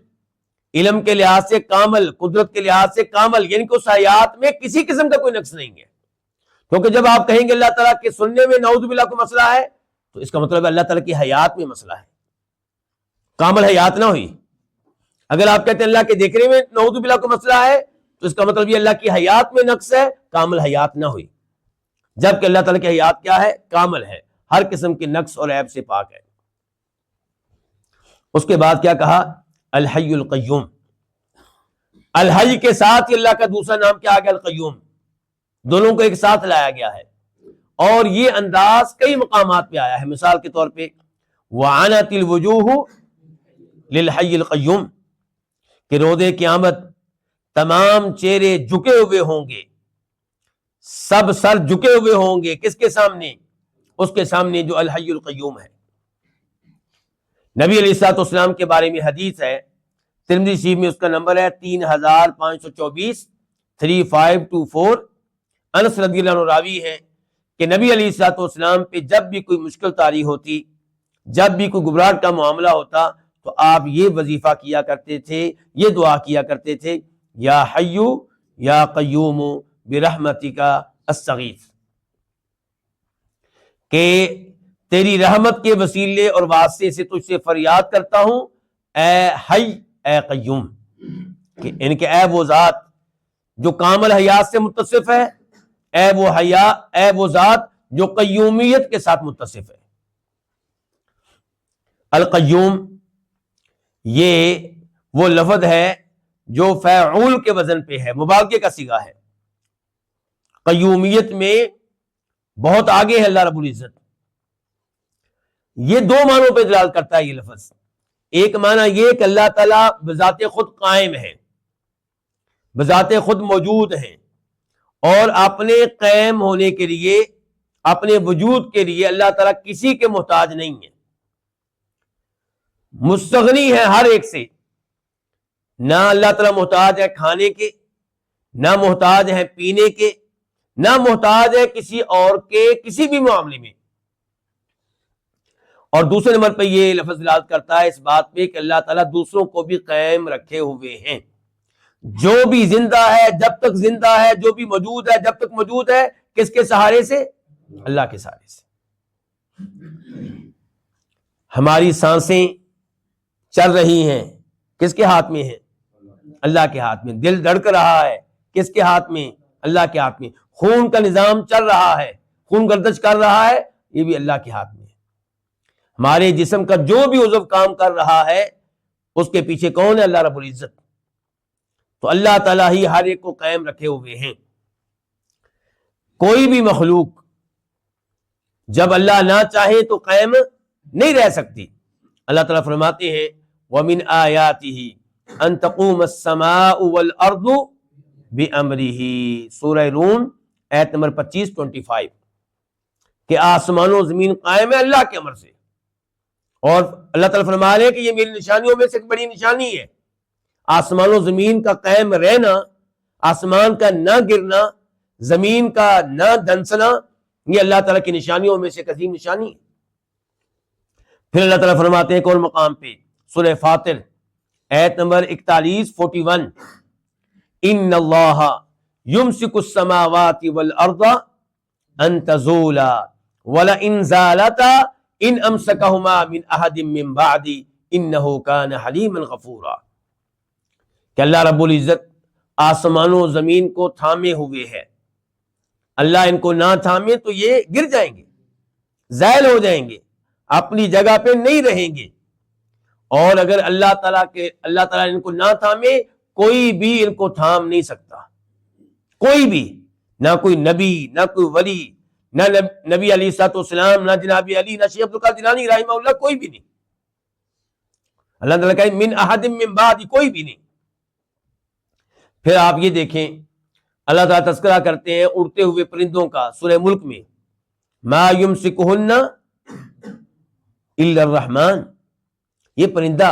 علم کے لحاظ سے کامل، قدرت کے لحاظ سے کامل، یعنی کہ اس حیات میں کسی قسم کا کوئی نقص نہیں ہے۔ کیونکہ جب آپ کہیں گے اللہ تعالیٰ کے سننے میں نعوذ باللہ کو مسئلہ ہے تو اس کا مطلب اللہ تعالیٰ کی حیات میں مسئلہ ہے، کامل حیات نہ ہوئی۔ اگر آپ کہتے ہیں اللہ کے دیکھنے میں نعوذ باللہ کو مسئلہ ہے تو اس کا مطلب یہ اللہ کی حیات میں نقص ہے، کامل حیات نہ ہوئی، جبکہ اللہ تعالیٰ کی حیات کیا ہے؟ کامل ہے، ہر قسم کے نقص اور عیب سے پاک ہے۔ اس کے بعد کیا کہا؟ الحی القیوم، الحی کے ساتھ ہی اللہ کا دوسرا نام کیا آ گیا؟ القیوم، دونوں کو ایک ساتھ لایا گیا ہے، اور یہ انداز کئی مقامات پہ آیا ہے۔ مثال کے طور پہ وعنت الوجوہ للحی القیوم، کہ روز قیامت تمام چہرے جھکے ہوئے ہوں گے، سب سر جھکے ہوئے ہوں گے، کس کے سامنے؟ اس کے سامنے جو الحی القیوم ہے۔ نبی علیہ الصلوۃ والسلام کے بارے میں حدیث ہے، ترمذی شریف میں اس کا نمبر ہے 3524، 3524۔ انس رضی اللہ عنہ راوی ہے کہ نبی علیہ الصلوۃ والسلام پہ جب بھی کوئی مشکل طاری ہوتی، جب بھی کوئی گھبراہٹ کا معاملہ ہوتا تو آپ یہ وظیفہ کیا کرتے تھے، یہ دعا کیا کرتے تھے، یا حیو یا قیوم برحمتک استغیث، کہ تیری رحمت کے وسیلے اور واسطے سے تجھ سے فریاد کرتا ہوں، اے حی اے قیوم، کہ ان کے اے وہ ذات جو کامل حیات سے متصف ہے، اے وہ ذات جو قیومیت کے ساتھ متصف ہے۔ القیوم یہ وہ لفظ ہے جو فاعول کے وزن پہ ہے، مبالغے کا صیغہ ہے، قیومیت میں بہت آگے ہے اللہ رب العزت۔ یہ دو معنوں پہ دلالت کرتا ہے یہ لفظ۔ ایک معنی یہ کہ اللہ تعالیٰ بذات خود قائم ہے، بذات خود موجود ہیں، اور اپنے قائم ہونے کے لیے، اپنے وجود کے لیے اللہ تعالیٰ کسی کے محتاج نہیں ہے، مستغنی ہے ہر ایک سے۔ نہ اللہ تعالیٰ محتاج ہے کھانے کے، نہ محتاج ہے پینے کے، نہ محتاج ہے کسی اور کے کسی بھی معاملے میں۔ اور دوسرے نمبر پہ یہ لفظ دلالت کرتا ہے اس بات پہ کہ اللہ تعالیٰ دوسروں کو بھی قائم رکھے ہوئے ہیں۔ جو بھی زندہ ہے جب تک زندہ ہے، جو بھی موجود ہے جب تک موجود ہے، کس کے سہارے سے؟ اللہ کے سہارے سے۔ ہماری سانسیں چل رہی ہیں، کس کے ہاتھ میں ہیں؟ اللہ کے ہاتھ میں۔ دل دھڑک رہا ہے، کس کے ہاتھ میں؟ اللہ کے ہاتھ میں۔ خون کا نظام چل رہا ہے، خون گردش کر رہا ہے، یہ بھی اللہ کے ہاتھ میں ہے۔ ہمارے جسم کا جو بھی عضو کام کر رہا ہے اس کے پیچھے کون ہے؟ اللہ رب العزت۔ تو اللہ تعالیٰ ہی ہر ایک کو قائم رکھے ہوئے ہیں۔ کوئی بھی مخلوق جب اللہ نہ چاہے تو قائم نہیں رہ سکتی۔ اللہ تعالیٰ فرماتے ہیں وَمِنْ آيَاتِهِ أَن تَقُومَ السَّمَاءُ وَالْأَرْضُ بِأَمْرِهِ، سورہ روم آیت نمبر 25-25، کہ آسمان و زمین قائم ہے اللہ کے امر سے۔ اور اللہ تعالیٰ فرما رہے ہیں کہ یہ میری نشانیوں میں سے ایک بڑی نشانی ہے، آسمان و زمین کا قائم رہنا آسمان کا نہ گرنا، زمین کا نہ دھنسنا، یہ اللہ تعالیٰ کی نشانیوں میں سے ایک عظیم نشانی ہے۔ پھر اللہ تعالیٰ فرماتے ہیں ایک اور مقام پہ سورہ فاطر آیت نمبر 41 ان اللہ یمسک السماوات والارض ان تزولا ولئن زالتا ان امسکہما من احد من بعدی انہ کان حلیما غفورا، کہ اللہ رب العزت آسمانوں و زمین کو تھامے ہوئے ہے، اللہ ان کو نہ تھامے تو یہ گر جائیں گے، زائل ہو جائیں گے، اپنی جگہ پہ نہیں رہیں گے، اور اگر اللہ تعالیٰ ان کو نہ تھامے کوئی بھی ان کو تھام نہیں سکتا، کوئی بھی، نہ کوئی نبی، نہ کوئی ولی، نہ نبی علیہ الصلوۃ والسلام، نہ جناب علی، نہ شیخ عبدالقادر جیلانی رحمہ اللہ، کوئی بھی نہیں۔ اللہ تعالیٰ کہے من احد من بعد، کوئی بھی نہیں۔ پھر آپ یہ دیکھیں اللہ تعالیٰ تذکرہ کرتے ہیں اڑتے ہوئے پرندوں کا سورہ ملک میں، ما یمسکہن الا الرحمن، یہ پرندہ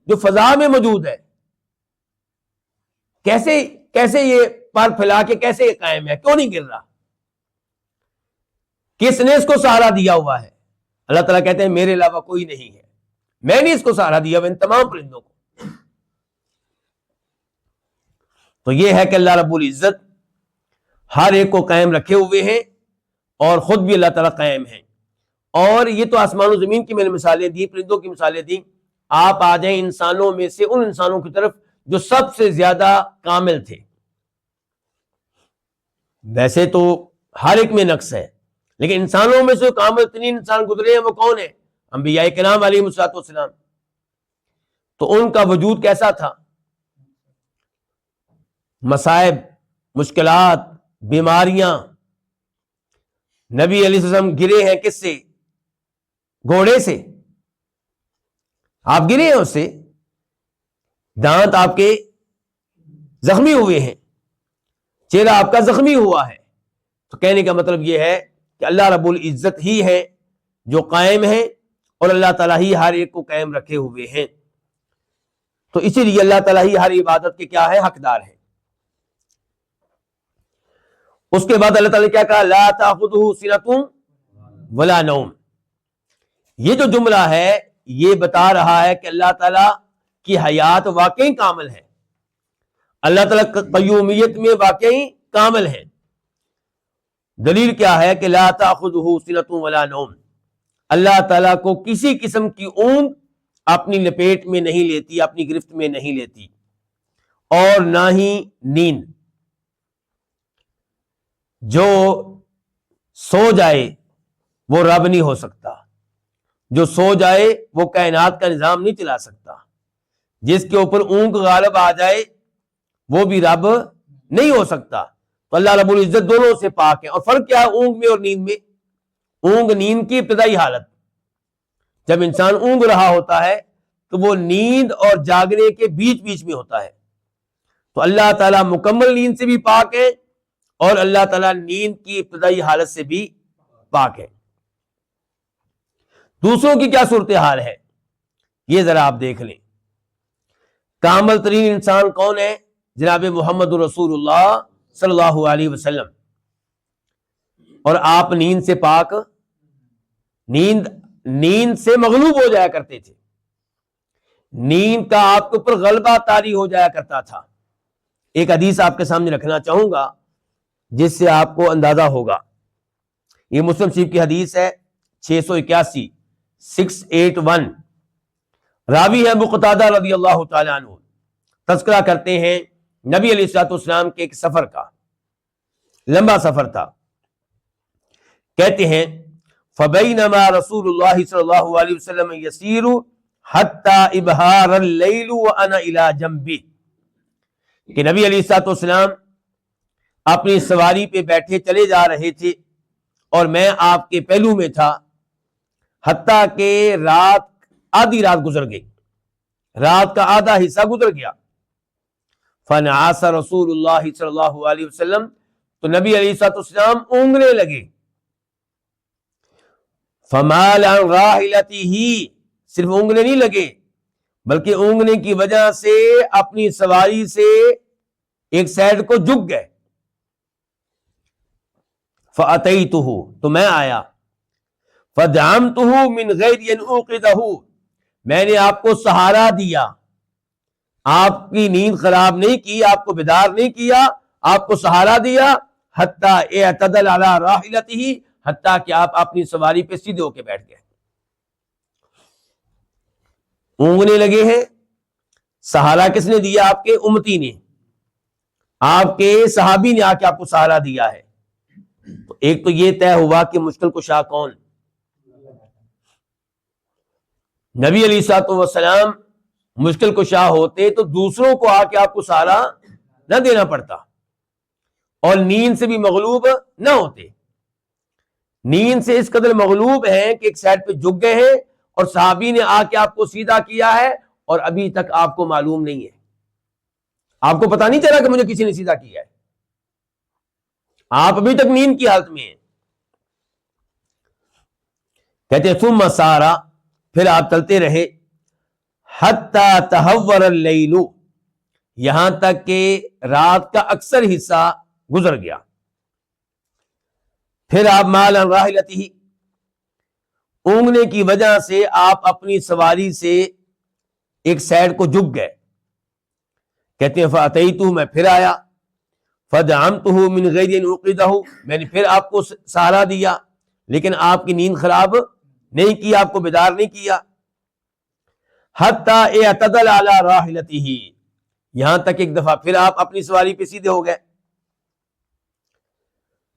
جو فضا میں موجود ہے، کیسے یہ پر پھیلا کے کیسے یہ قائم ہے، کیوں نہیں گر رہا، کس نے اس کو سہارا دیا ہوا ہے؟ اللہ تعالیٰ کہتے ہیں میرے علاوہ کوئی نہیں ہے، میں نے اس کو سہارا دیا ہوا ان تمام پرندوں کو۔ تو یہ ہے کہ اللہ رب العزت ہر ایک کو قائم رکھے ہوئے ہیں، اور خود بھی اللہ تعالیٰ قائم ہیں۔ اور یہ تو آسمان و زمین کی میں نے مثالیں دی، پرندوں کی مثالیں دی۔ آپ آ جائیں انسانوں میں سے ان انسانوں کی طرف جو سب سے زیادہ کامل تھے۔ ویسے تو ہر ایک میں نقص ہے، لیکن انسانوں میں سے کامل ترین انسان گزرے ہیں وہ کون ہیں؟ انبیاء کرام علیہ الصلوۃ والسلام۔ تو ان کا وجود کیسا تھا؟ مصائب، مشکلات، بیماریاں۔ نبی علیہ السلام گرے ہیں کس سے؟ گھوڑے سے۔ آپ گرے ہیں اس سے، دانت آپ کے زخمی ہوئے ہیں، چہرہ آپ کا زخمی ہوا ہے۔ تو کہنے کا مطلب یہ ہے کہ اللہ رب العزت ہی ہے جو قائم ہے، اور اللہ تعالیٰ ہی ہر ایک کو قائم رکھے ہوئے ہیں۔ تو اسی لیے اللہ تعالیٰ ہی ہر عبادت کے کیا ہے؟ حقدار ہے۔ اس کے بعد اللہ تعالیٰ نے کیا کہا؟ لا تأخذہ سنۃ ولا نوم۔ یہ جو جملہ ہے یہ بتا رہا ہے کہ اللہ تعالیٰ کی حیات واقعی کامل ہے، اللہ تعالیٰ قیومیت میں واقعی کامل ہے۔ دلیل کیا ہے کہ لا تأخذہ سنۃ ولا نوم، اللہ تعالیٰ کو کسی قسم کی اونگ اپنی لپیٹ میں نہیں لیتی، اپنی گرفت میں نہیں لیتی، اور نہ ہی نیند۔ جو سو جائے وہ رب نہیں ہو سکتا، جو سو جائے وہ کائنات کا نظام نہیں چلا سکتا، جس کے اوپر اونگ غالب آ جائے وہ بھی رب نہیں ہو سکتا۔ تو اللہ رب العزت دونوں سے پاک ہے۔ اور فرق کیا ہے اونگ میں اور نیند میں؟ اونگ نیند کی ابتدائی حالت، جب انسان اونگ رہا ہوتا ہے تو وہ نیند اور جاگنے کے بیچ میں ہوتا ہے۔ تو اللہ تعالیٰ مکمل نیند سے بھی پاک ہے، اور اللہ تعالیٰ نیند کی ابتدائی حالت سے بھی پاک ہے۔ دوسروں کی کیا صورتحال ہے یہ ذرا آپ دیکھ لیں۔ کامل ترین انسان کون ہے؟ جناب محمد رسول اللہ صلی اللہ علیہ وسلم، اور آپ نیند سے پاک، نیند سے مغلوب ہو جایا کرتے تھے، نیند کا آپ کے اوپر غلبہ طاری ہو جایا کرتا تھا۔ ایک حدیث آپ کے سامنے رکھنا چاہوں گا جس سے آپ کو اندازہ ہوگا۔ یہ مسلم شریف کی حدیث ہے 681 681۔ راوی ہے ابو قتادہ رضی اللہ تعالی عنہ، تذکرہ کرتے ہیں نبی علیہ الصلوۃ والسلام کے ایک سفر کا، لمبا سفر تھا۔ کہتے ہیں فبینما رسول اللہ صلی اللہ علیہ وسلم یسیر حتی ابہار اللیل وانا الی جنبہ، کہ نبی علیہ الصلوۃ والسلام اپنی سواری پہ بیٹھے چلے جا رہے تھے اور میں آپ کے پہلو میں تھا، حتیٰ کہ آدھی رات گزر گئی، رات کا آدھا حصہ گزر گیا۔ فنعس رسول اللہ صلی اللہ علیہ وسلم، تو نبی علیہ الصلوۃ والسلام اونگنے لگے۔ فمال عن راحلتہ، صرف اونگنے نہیں لگے بلکہ اونگنے کی وجہ سے اپنی سواری سے ایک سائڈ کو جھک گئے. فَأَتَيْتُهُ تو میں آیا. فَدَعَمْتُهُ مِنْ غَيْرِ أَنْ أُوقِظَهُ میں نے آپ کو سہارا دیا, آپ کی نیند خراب نہیں کی, آپ کو بیدار نہیں کیا, آپ کو سہارا دیا. حتیٰ اعتدل علی راحلتہ حتیٰ کہ آپ اپنی سواری پہ سیدھے ہو کے بیٹھ گئے. اونگنے لگے ہیں, سہارا کس نے دیا؟ آپ کے امتی نے, آپ کے صحابی نے آ کے آپ کو سہارا دیا ہے. تو ایک تو یہ طے ہوا کہ مشکل کشا کون؟ نبی علیہ الصلوۃ والسلام مشکل کشا ہوتے تو دوسروں کو آ کے آپ کو سہارا نہ دینا پڑتا اور نیند سے بھی مغلوب نہ ہوتے. نیند سے اس قدر مغلوب ہیں کہ ایک سائڈ پہ جھک گئے ہیں اور صحابی نے آ کے آپ کو سیدھا کیا ہے اور ابھی تک آپ کو معلوم نہیں ہے, آپ کو پتا نہیں چلا کہ مجھے کسی نے سیدھا کیا ہے, آپ ابھی تک نیند کی حالت میں ہیں. کہتے ہیں ثم سارا پھر آپ چلتے رہے حتی تحور اللیل یہاں تک کہ رات کا اکثر حصہ گزر گیا. پھر آپ مال راحلتہ اونگنے کی وجہ سے آپ اپنی سواری سے ایک سائڈ کو جھک گئے. کہتے ہیں فاتیتہ میں پھر آیا. فدعمتہ من غیر ان اوقظہ میں نے پھر آپ کو سہارا دیا لیکن آپ کی نیند خراب نہیں کی, آپ کو بیدار نہیں کیا. حتی اعتدل علی راحلتہ یہاں تک ایک دفعہ پھر آپ اپنی سواری پہ سیدھے ہو گئے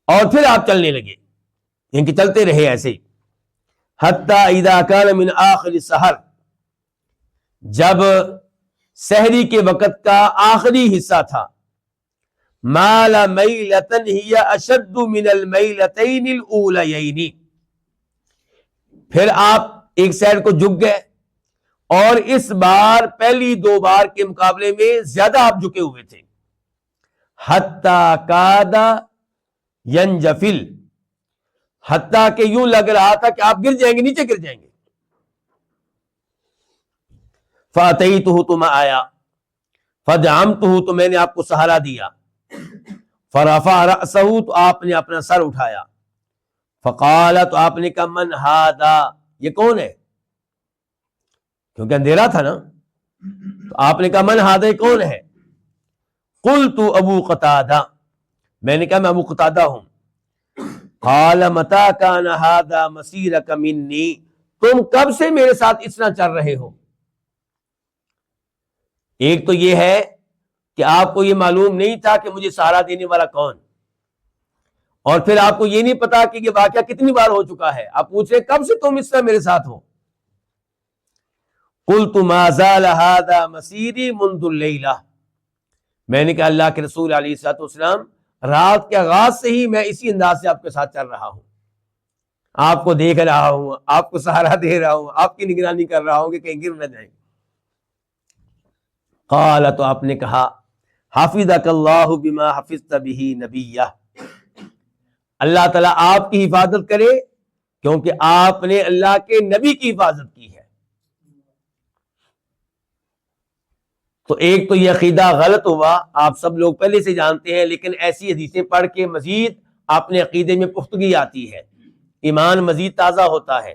اور پھر آپ چلنے لگے, یعنی کہ چلتے رہے ایسے ہی. حتی اذا کان من آخر السحر جب سحری کے وقت کا آخری حصہ تھا. مال میلتن ہی اشد من المیلتین الاولیین پھر آپ ایک سائڈ کو جھک گئے اور اس بار پہلی دو بار کے مقابلے میں زیادہ آپ جھکے ہوئے تھے. حتی کاد ینجفل حتیٰ کہ یوں لگ رہا تھا کہ آپ گر جائیں گے, نیچے گر جائیں گے. فاتیتہ تو میں آیا. فدعمتہ تو میں نے آپ کو سہارا دیا. فرفع رأسہ تو آپ نے اپنا سر اٹھایا. فقال تو آپ نے کہا من ھذا یہ کون ہے, کیونکہ اندھیرا تھا نا. تو آپ نے کہا من ھذا یہ کون ہے. قلت ابو قتادہ میں نے کہا میں ابو قتادہ ہوں. قال متى كان هذا مسيرك مني تم کب سے میرے ساتھ اس طرح چل رہے ہو. ایک تو یہ ہے کہ آپ کو یہ معلوم نہیں تھا کہ مجھے سہارا دینے والا کون, اور پھر آپ کو یہ نہیں پتا کہ یہ واقعہ کتنی بار ہو چکا ہے. آپ پوچھ رہے کب سے تم اس طرح میرے ساتھ ہو. قلت ما زال هذا مسيري منذ الليلة میں نے کہا اللہ کے رسول علیہ الصلوۃ والسلام رات کے آغاز سے ہی میں اسی انداز سے آپ کے ساتھ چل رہا ہوں, آپ کو دیکھ رہا ہوں, آپ کو سہارا دے رہا ہوں, آپ کی نگرانی کر رہا ہوں کہ کہیں گر نہ جائیں. قال تو آپ نے کہا حفظک اللہ بما حفظت به نبیہ اللہ تعالیٰ آپ کی حفاظت کرے کیونکہ آپ نے اللہ کے نبی کی حفاظت کی ہے. تو ایک تو یہ عقیدہ غلط ہوا, آپ سب لوگ پہلے سے جانتے ہیں, لیکن ایسی حدیثیں پڑھ کے مزید اپنے عقیدے میں پختگی آتی ہے, ایمان مزید تازہ ہوتا ہے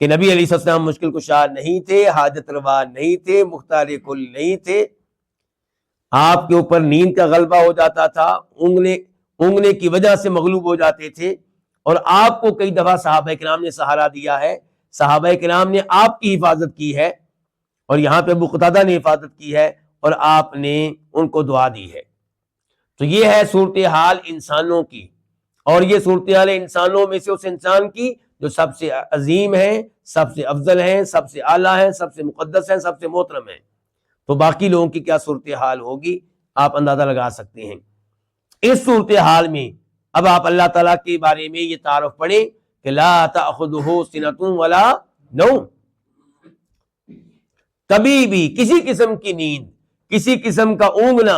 کہ نبی علیہ السلام مشکل کشا نہیں تھے, حاجت روا نہیں تھے, مختار کل نہیں تھے. آپ کے اوپر نیند کا غلبہ ہو جاتا تھا, اونگنے کی وجہ سے مغلوب ہو جاتے تھے, اور آپ کو کئی دفعہ صحابہ کرام نے سہارا دیا ہے, صحابہ کرام نے آپ کی حفاظت کی ہے, اور یہاں پہ ابو قتادہ نے حفاظت کی ہے اور آپ نے ان کو دعا دی ہے. تو یہ ہے صورتحال انسانوں کی, اور یہ صورتحال انسانوں میں سے اس انسان کی جو سب سے عظیم ہے, سب سے افضل ہیں, سب سے اعلیٰ ہیں, سب سے مقدس ہیں, سب سے محترم ہیں. تو باقی لوگوں کی کیا صورتحال ہوگی آپ اندازہ لگا سکتے ہیں. اس صورتحال میں اب آپ اللہ تعالیٰ کے بارے میں یہ تعارف پڑھیں کہ لا تأخذہ سنۃ ولا نوم, کبھی بھی کسی قسم کی نیند, کسی قسم کا اونگنا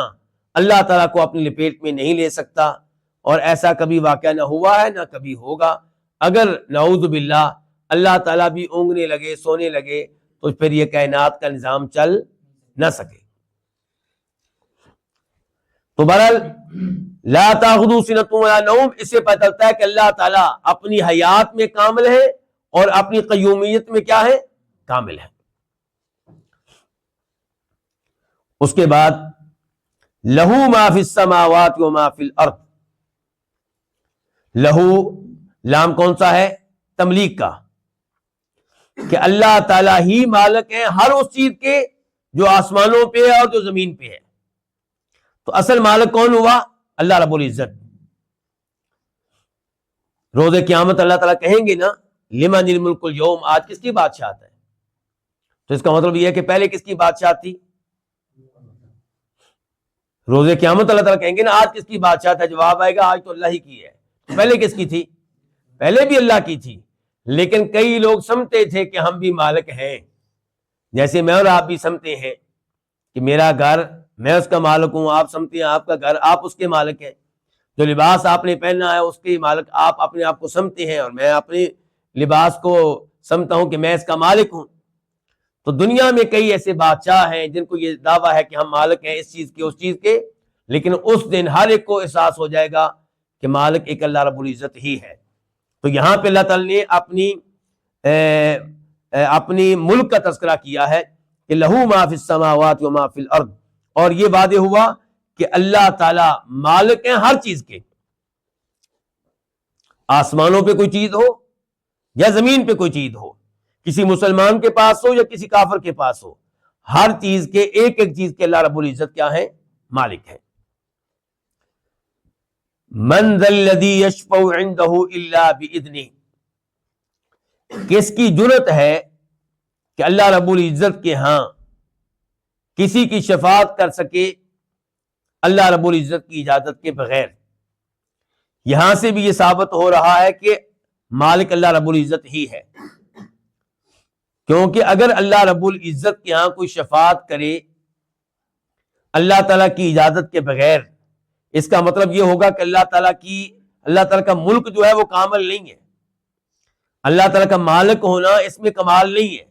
اللہ تعالیٰ کو اپنی لپیٹ میں نہیں لے سکتا, اور ایسا کبھی واقعہ نہ ہوا ہے نہ کبھی ہوگا. اگر نعوذ باللہ اللہ تعالیٰ بھی اونگنے لگے, سونے لگے, تو پھر یہ کائنات کا نظام چل نہ سکے. تو بہرحال لا تاخذو سنۃ ولا نوم، اس سے پتہ چلتا ہے کہ اللہ تعالیٰ اپنی حیات میں کامل ہے اور اپنی قیومیت میں کیا ہے؟ کامل ہے۔ اس کے بعد لہو ما فی السماوات و ما فی الارض، لہو لام کون سا ہے؟ تملیک کا، کہ اللہ تعالیٰ ہی مالک ہے ہر اس چیز کے جو آسمانوں پہ ہے اور جو زمین پہ ہے۔ تو اصل مالک کون ہوا؟ اللہ رب العزت۔ روز قیامت اللہ تعالیٰ کہیں گے نا لمن الملک اليوم، آج کس کی بادشاہت ہے؟ تو اس کا مطلب یہ ہے کہ پہلے کس کی بادشاہت تھی؟ روز قیامت اللہ تعالیٰ کہیں گے نا آج کس کی بادشاہت ہے؟ جواب آئے گا آج تو اللہ ہی کی ہے۔ پہلے کس کی تھی؟ پہلے بھی اللہ کی تھی، لیکن کئی لوگ سمجھتے تھے کہ ہم بھی مالک ہیں، جیسے میں اور آپ بھی سمجھتے ہیں کہ میرا گھر میں اس کا مالک ہوں، آپ سمجھتے ہیں آپ کا گھر آپ اس کے مالک ہیں، جو لباس آپ نے پہننا ہے اس کے مالک آپ اپنے آپ کو سمجھتے ہیں، اور میں اپنے لباس کو سمجھتا ہوں کہ میں اس کا مالک ہوں۔ تو دنیا میں کئی ایسے بادشاہ ہیں جن کو یہ دعویٰ ہے کہ ہم مالک ہیں اس چیز کے اس چیز کے، لیکن اس دن ہر ایک کو احساس ہو جائے گا کہ مالک ایک اللہ رب العزت ہی ہے۔ تو یہاں پہ اللہ تعالیٰ نے اپنی ملک کا تذکرہ کیا ہے کہ لہو ما فی السماوات و ما فی الارض، اور یہ وعدے ہوا کہ اللہ تعالیٰ مالک ہیں ہر چیز کے، آسمانوں پہ کوئی چیز ہو یا زمین پہ کوئی چیز ہو، کسی مسلمان کے پاس ہو یا کسی کافر کے پاس ہو، ہر چیز کے ایک ایک چیز کے اللہ رب العزت کیا ہے؟ مالک ہے۔ من ذا الذی یشفع عندہ الا باذنہ، کس کی جرأت ہے کہ اللہ رب العزت کے ہاں کسی کی شفاعت کر سکے اللہ رب العزت کی اجازت کے بغیر؟ یہاں سے بھی یہ ثابت ہو رہا ہے کہ مالک اللہ رب العزت ہی ہے، کیونکہ اگر اللہ رب العزت کے ہاں کوئی شفاعت کرے اللہ تعالیٰ کی اجازت کے بغیر، اس کا مطلب یہ ہوگا کہ اللہ تعالیٰ کا ملک جو ہے وہ کامل نہیں ہے، اللہ تعالیٰ کا مالک ہونا اس میں کمال نہیں ہے،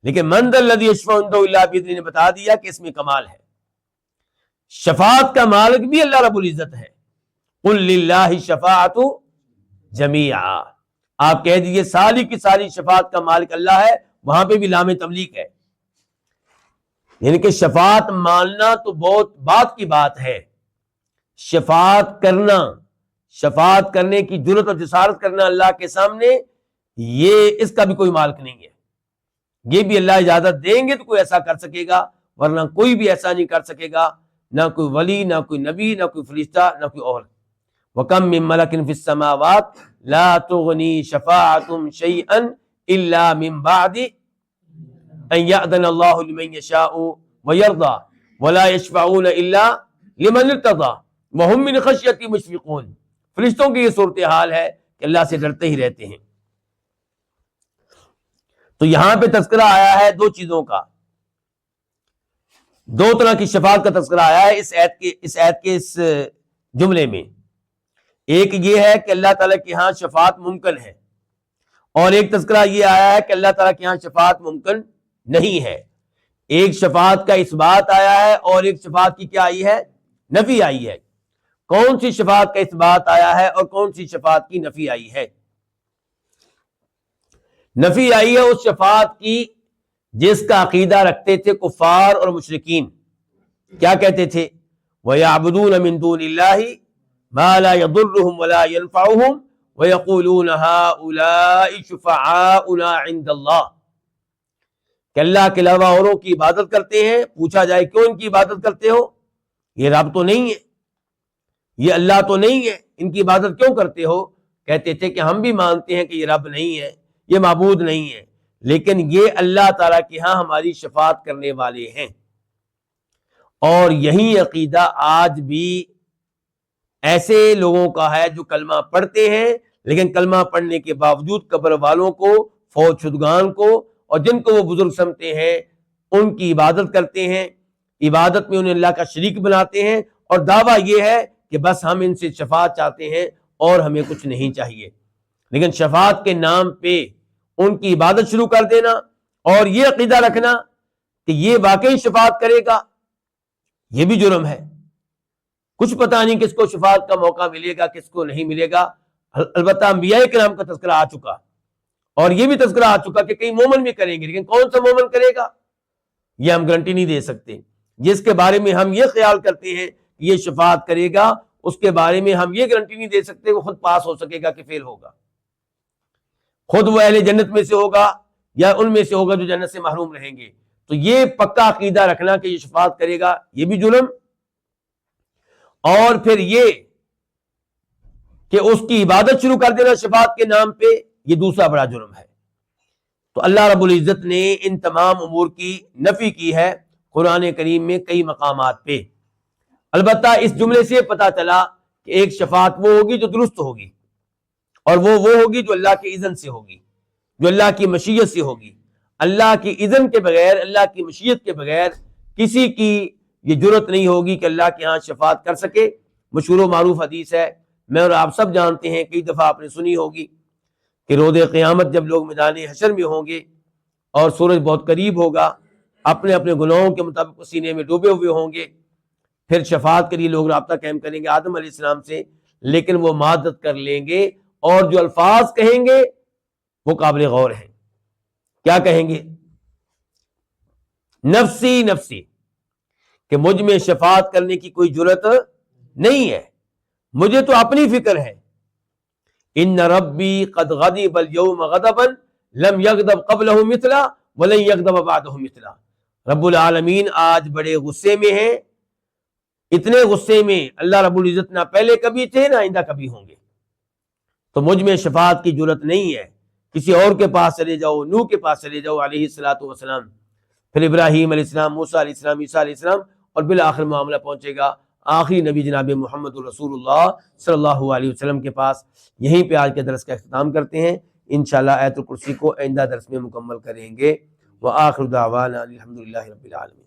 لیکن من ذا الذی یشفع عندہ الا باذنہ نے بتا دیا کہ اس میں کمال ہے۔ شفاعت کا مالک بھی اللہ رب العزت ہے۔ قل للہ الشفاعۃ جمیعا، آپ کہہ دیجئے ساری کی ساری شفاعت کا مالک اللہ ہے، وہاں پہ بھی لام تملیک ہے، یعنی کہ شفاعت ماننا تو بہت بات کی بات ہے، شفاعت کرنا، شفاعت کرنے کی جرأت اور جسارت کرنا اللہ کے سامنے، یہ اس کا بھی کوئی مالک نہیں ہے۔ یہ بھی اللہ اجازت دیں گے تو کوئی ایسا کر سکے گا، ورنہ کوئی بھی ایسا نہیں کر سکے گا، نہ کوئی ولی، نہ کوئی نبی، نہ کوئی فرشتہ، نہ کوئی اور۔ وَكَم مِّن مَلَكٍ فِي السَّمَاوَاتِ لَا تُغْنِي شَفَاعَتُهُمْ شَيْئًا إِلَّا مِن بَعْدِ أَن يَأْذَنَ اللَّهُ لِمَن يَشَاءُ وَيَرْضَىٰ وَلَا يَشْفَعُونَ إِلَّا لِمَنِ ارْتَضَىٰ وَهُم مِّن خَشْيَتِهِ مُشْفِقُونَ۔ فرشتوں کی یہ صورتحال ہے کہ اللہ سے ڈرتے ہی رہتے ہیں۔ تو یہاں پہ تذکرہ آیا ہے دو چیزوں کا، دو طرح کی شفاعت کا تذکرہ آیا ہے اس آیت کے اس جملے میں۔ ایک یہ ہے کہ اللہ تعالیٰ کے ہاں شفاعت ممکن ہے، اور ایک تذکرہ یہ آیا ہے کہ اللہ تعالیٰ کے ہاں شفاعت ممکن نہیں ہے۔ ایک شفاعت کا اثبات آیا ہے اور ایک شفاعت کی کیا آئی ہے؟ نفی آئی ہے۔ کون سی شفاعت کا اثبات آیا ہے اور کون سی شفاعت کی نفی آئی ہے؟ نفی آئی ہے اس شفاعت کی جس کا عقیدہ رکھتے تھے کفار اور مشرکین۔ کیا کہتے تھے؟ وَيَعْبُدُونَ مِن دُونِ اللَّهِ مَا لَا يَضُرُّهُمْ وَلَا يَنفَعُهُمْ وَيَقُولُونَ هَؤُلَاءِ شُفَعَاؤُنَا عِندَ اللَّهِ، کہ اللہ کے علاوہ اوروں کی عبادت کرتے ہیں، پوچھا جائے کیوں ان کی عبادت کرتے ہو؟ یہ رب تو نہیں ہے، یہ اللہ تو نہیں ہے، ان کی عبادت کیوں کرتے ہو؟ کہتے تھے کہ ہم بھی مانتے ہیں کہ یہ رب نہیں ہے، یہ معبود نہیں ہے، لیکن یہ اللہ تعالیٰ کے ہاں ہماری شفاعت کرنے والے ہیں۔ اور یہی عقیدہ آج بھی ایسے لوگوں کا ہے جو کلمہ پڑھتے ہیں، لیکن کلمہ پڑھنے کے باوجود قبر والوں کو، فوت شدگان کو، اور جن کو وہ بزرگ سمجھتے ہیں ان کی عبادت کرتے ہیں، عبادت میں انہیں اللہ کا شریک بناتے ہیں، اور دعویٰ یہ ہے کہ بس ہم ان سے شفاعت چاہتے ہیں اور ہمیں کچھ نہیں چاہیے۔ لیکن شفاعت کے نام پہ ان کی عبادت شروع کر دینا اور یہ عقیدہ رکھنا کہ یہ واقعی شفاعت کرے گا، یہ بھی جرم ہے۔ کچھ پتہ نہیں کس کو شفاعت کا موقع ملے گا، کس کو نہیں ملے گا۔ البتہ انبیاء کرام کا تذکرہ آ چکا، اور یہ بھی تذکرہ آ چکا کہ کئی مومن بھی کریں گے، لیکن کون سا مومن کرے گا یہ ہم گارنٹی نہیں دے سکتے۔ جس کے بارے میں ہم یہ خیال کرتے ہیں کہ یہ شفاعت کرے گا، اس کے بارے میں ہم یہ گارنٹی نہیں دے سکتے وہ خود پاس ہو سکے گا کہ فیل ہوگا، خود وہ اہل جنت میں سے ہوگا یا ان میں سے ہوگا جو جنت سے محروم رہیں گے۔ تو یہ پکا عقیدہ رکھنا کہ یہ شفاعت کرے گا یہ بھی جرم، اور پھر یہ کہ اس کی عبادت شروع کر دینا شفاعت کے نام پہ، یہ دوسرا بڑا جرم ہے۔ تو اللہ رب العزت نے ان تمام امور کی نفی کی ہے قرآن کریم میں کئی مقامات پہ۔ البتہ اس جملے سے پتہ چلا کہ ایک شفاعت وہ ہوگی جو درست ہوگی، اور وہ ہوگی جو اللہ کے اذن سے ہوگی، جو اللہ کی مشیت سے ہوگی۔ اللہ کی اذن کے بغیر، اللہ کی مشیت کے بغیر کسی کی یہ جرت نہیں ہوگی کہ اللہ کے ہاں شفاعت کر سکے۔ مشہور و معروف حدیث ہے، میں اور آپ سب جانتے ہیں، کئی دفعہ آپ نے سنی ہوگی کہ روز قیامت جب لوگ میدان حشر میں ہوں گے اور سورج بہت قریب ہوگا، اپنے اپنے گناہوں کے مطابق سینے میں ڈوبے ہوئے ہوں گے، پھر شفاعت کے لیے لوگ رابطہ قائم کریں گے آدم علیہ السلام سے، لیکن وہ معذرت کر لیں گے، اور جو الفاظ کہیں گے وہ قابل غور ہیں۔ کیا کہیں گے؟ نفسی نفسی، کہ مجھ میں شفاعت کرنے کی کوئی جرت نہیں ہے، مجھے تو اپنی فکر ہے۔ ان ربی قد غضب اليوم غضبا لم یغضب قبلہ مثلا ولن یغضب بعدہ مثلا۔ رب العالمین آج بڑے غصے میں ہیں، اتنے غصے میں اللہ رب العزت نہ پہلے کبھی تھے نہ آئندہ کبھی ہوں گے۔ تو مجھ میں شفاعت کی جرت نہیں ہے، کسی اور کے پاس چلے جاؤ، نوح کے پاس چلے جاؤ علیہ الصلوۃ والسلام، پھر ابراہیم علیہ السلام، موسیٰ علیہ السلام، عیسیٰ علیہ السلام، اور بالآخر معاملہ پہنچے گا آخری نبی جناب محمد رسول اللہ صلی اللہ علیہ وسلم کے پاس۔ یہیں پہ آج کے درس کا اختتام کرتے ہیں، انشاءاللہ آیت الکرسی کو آئندہ درس میں مکمل کریں گے۔ وآخر دعوانا الحمدللہ رب العالمین۔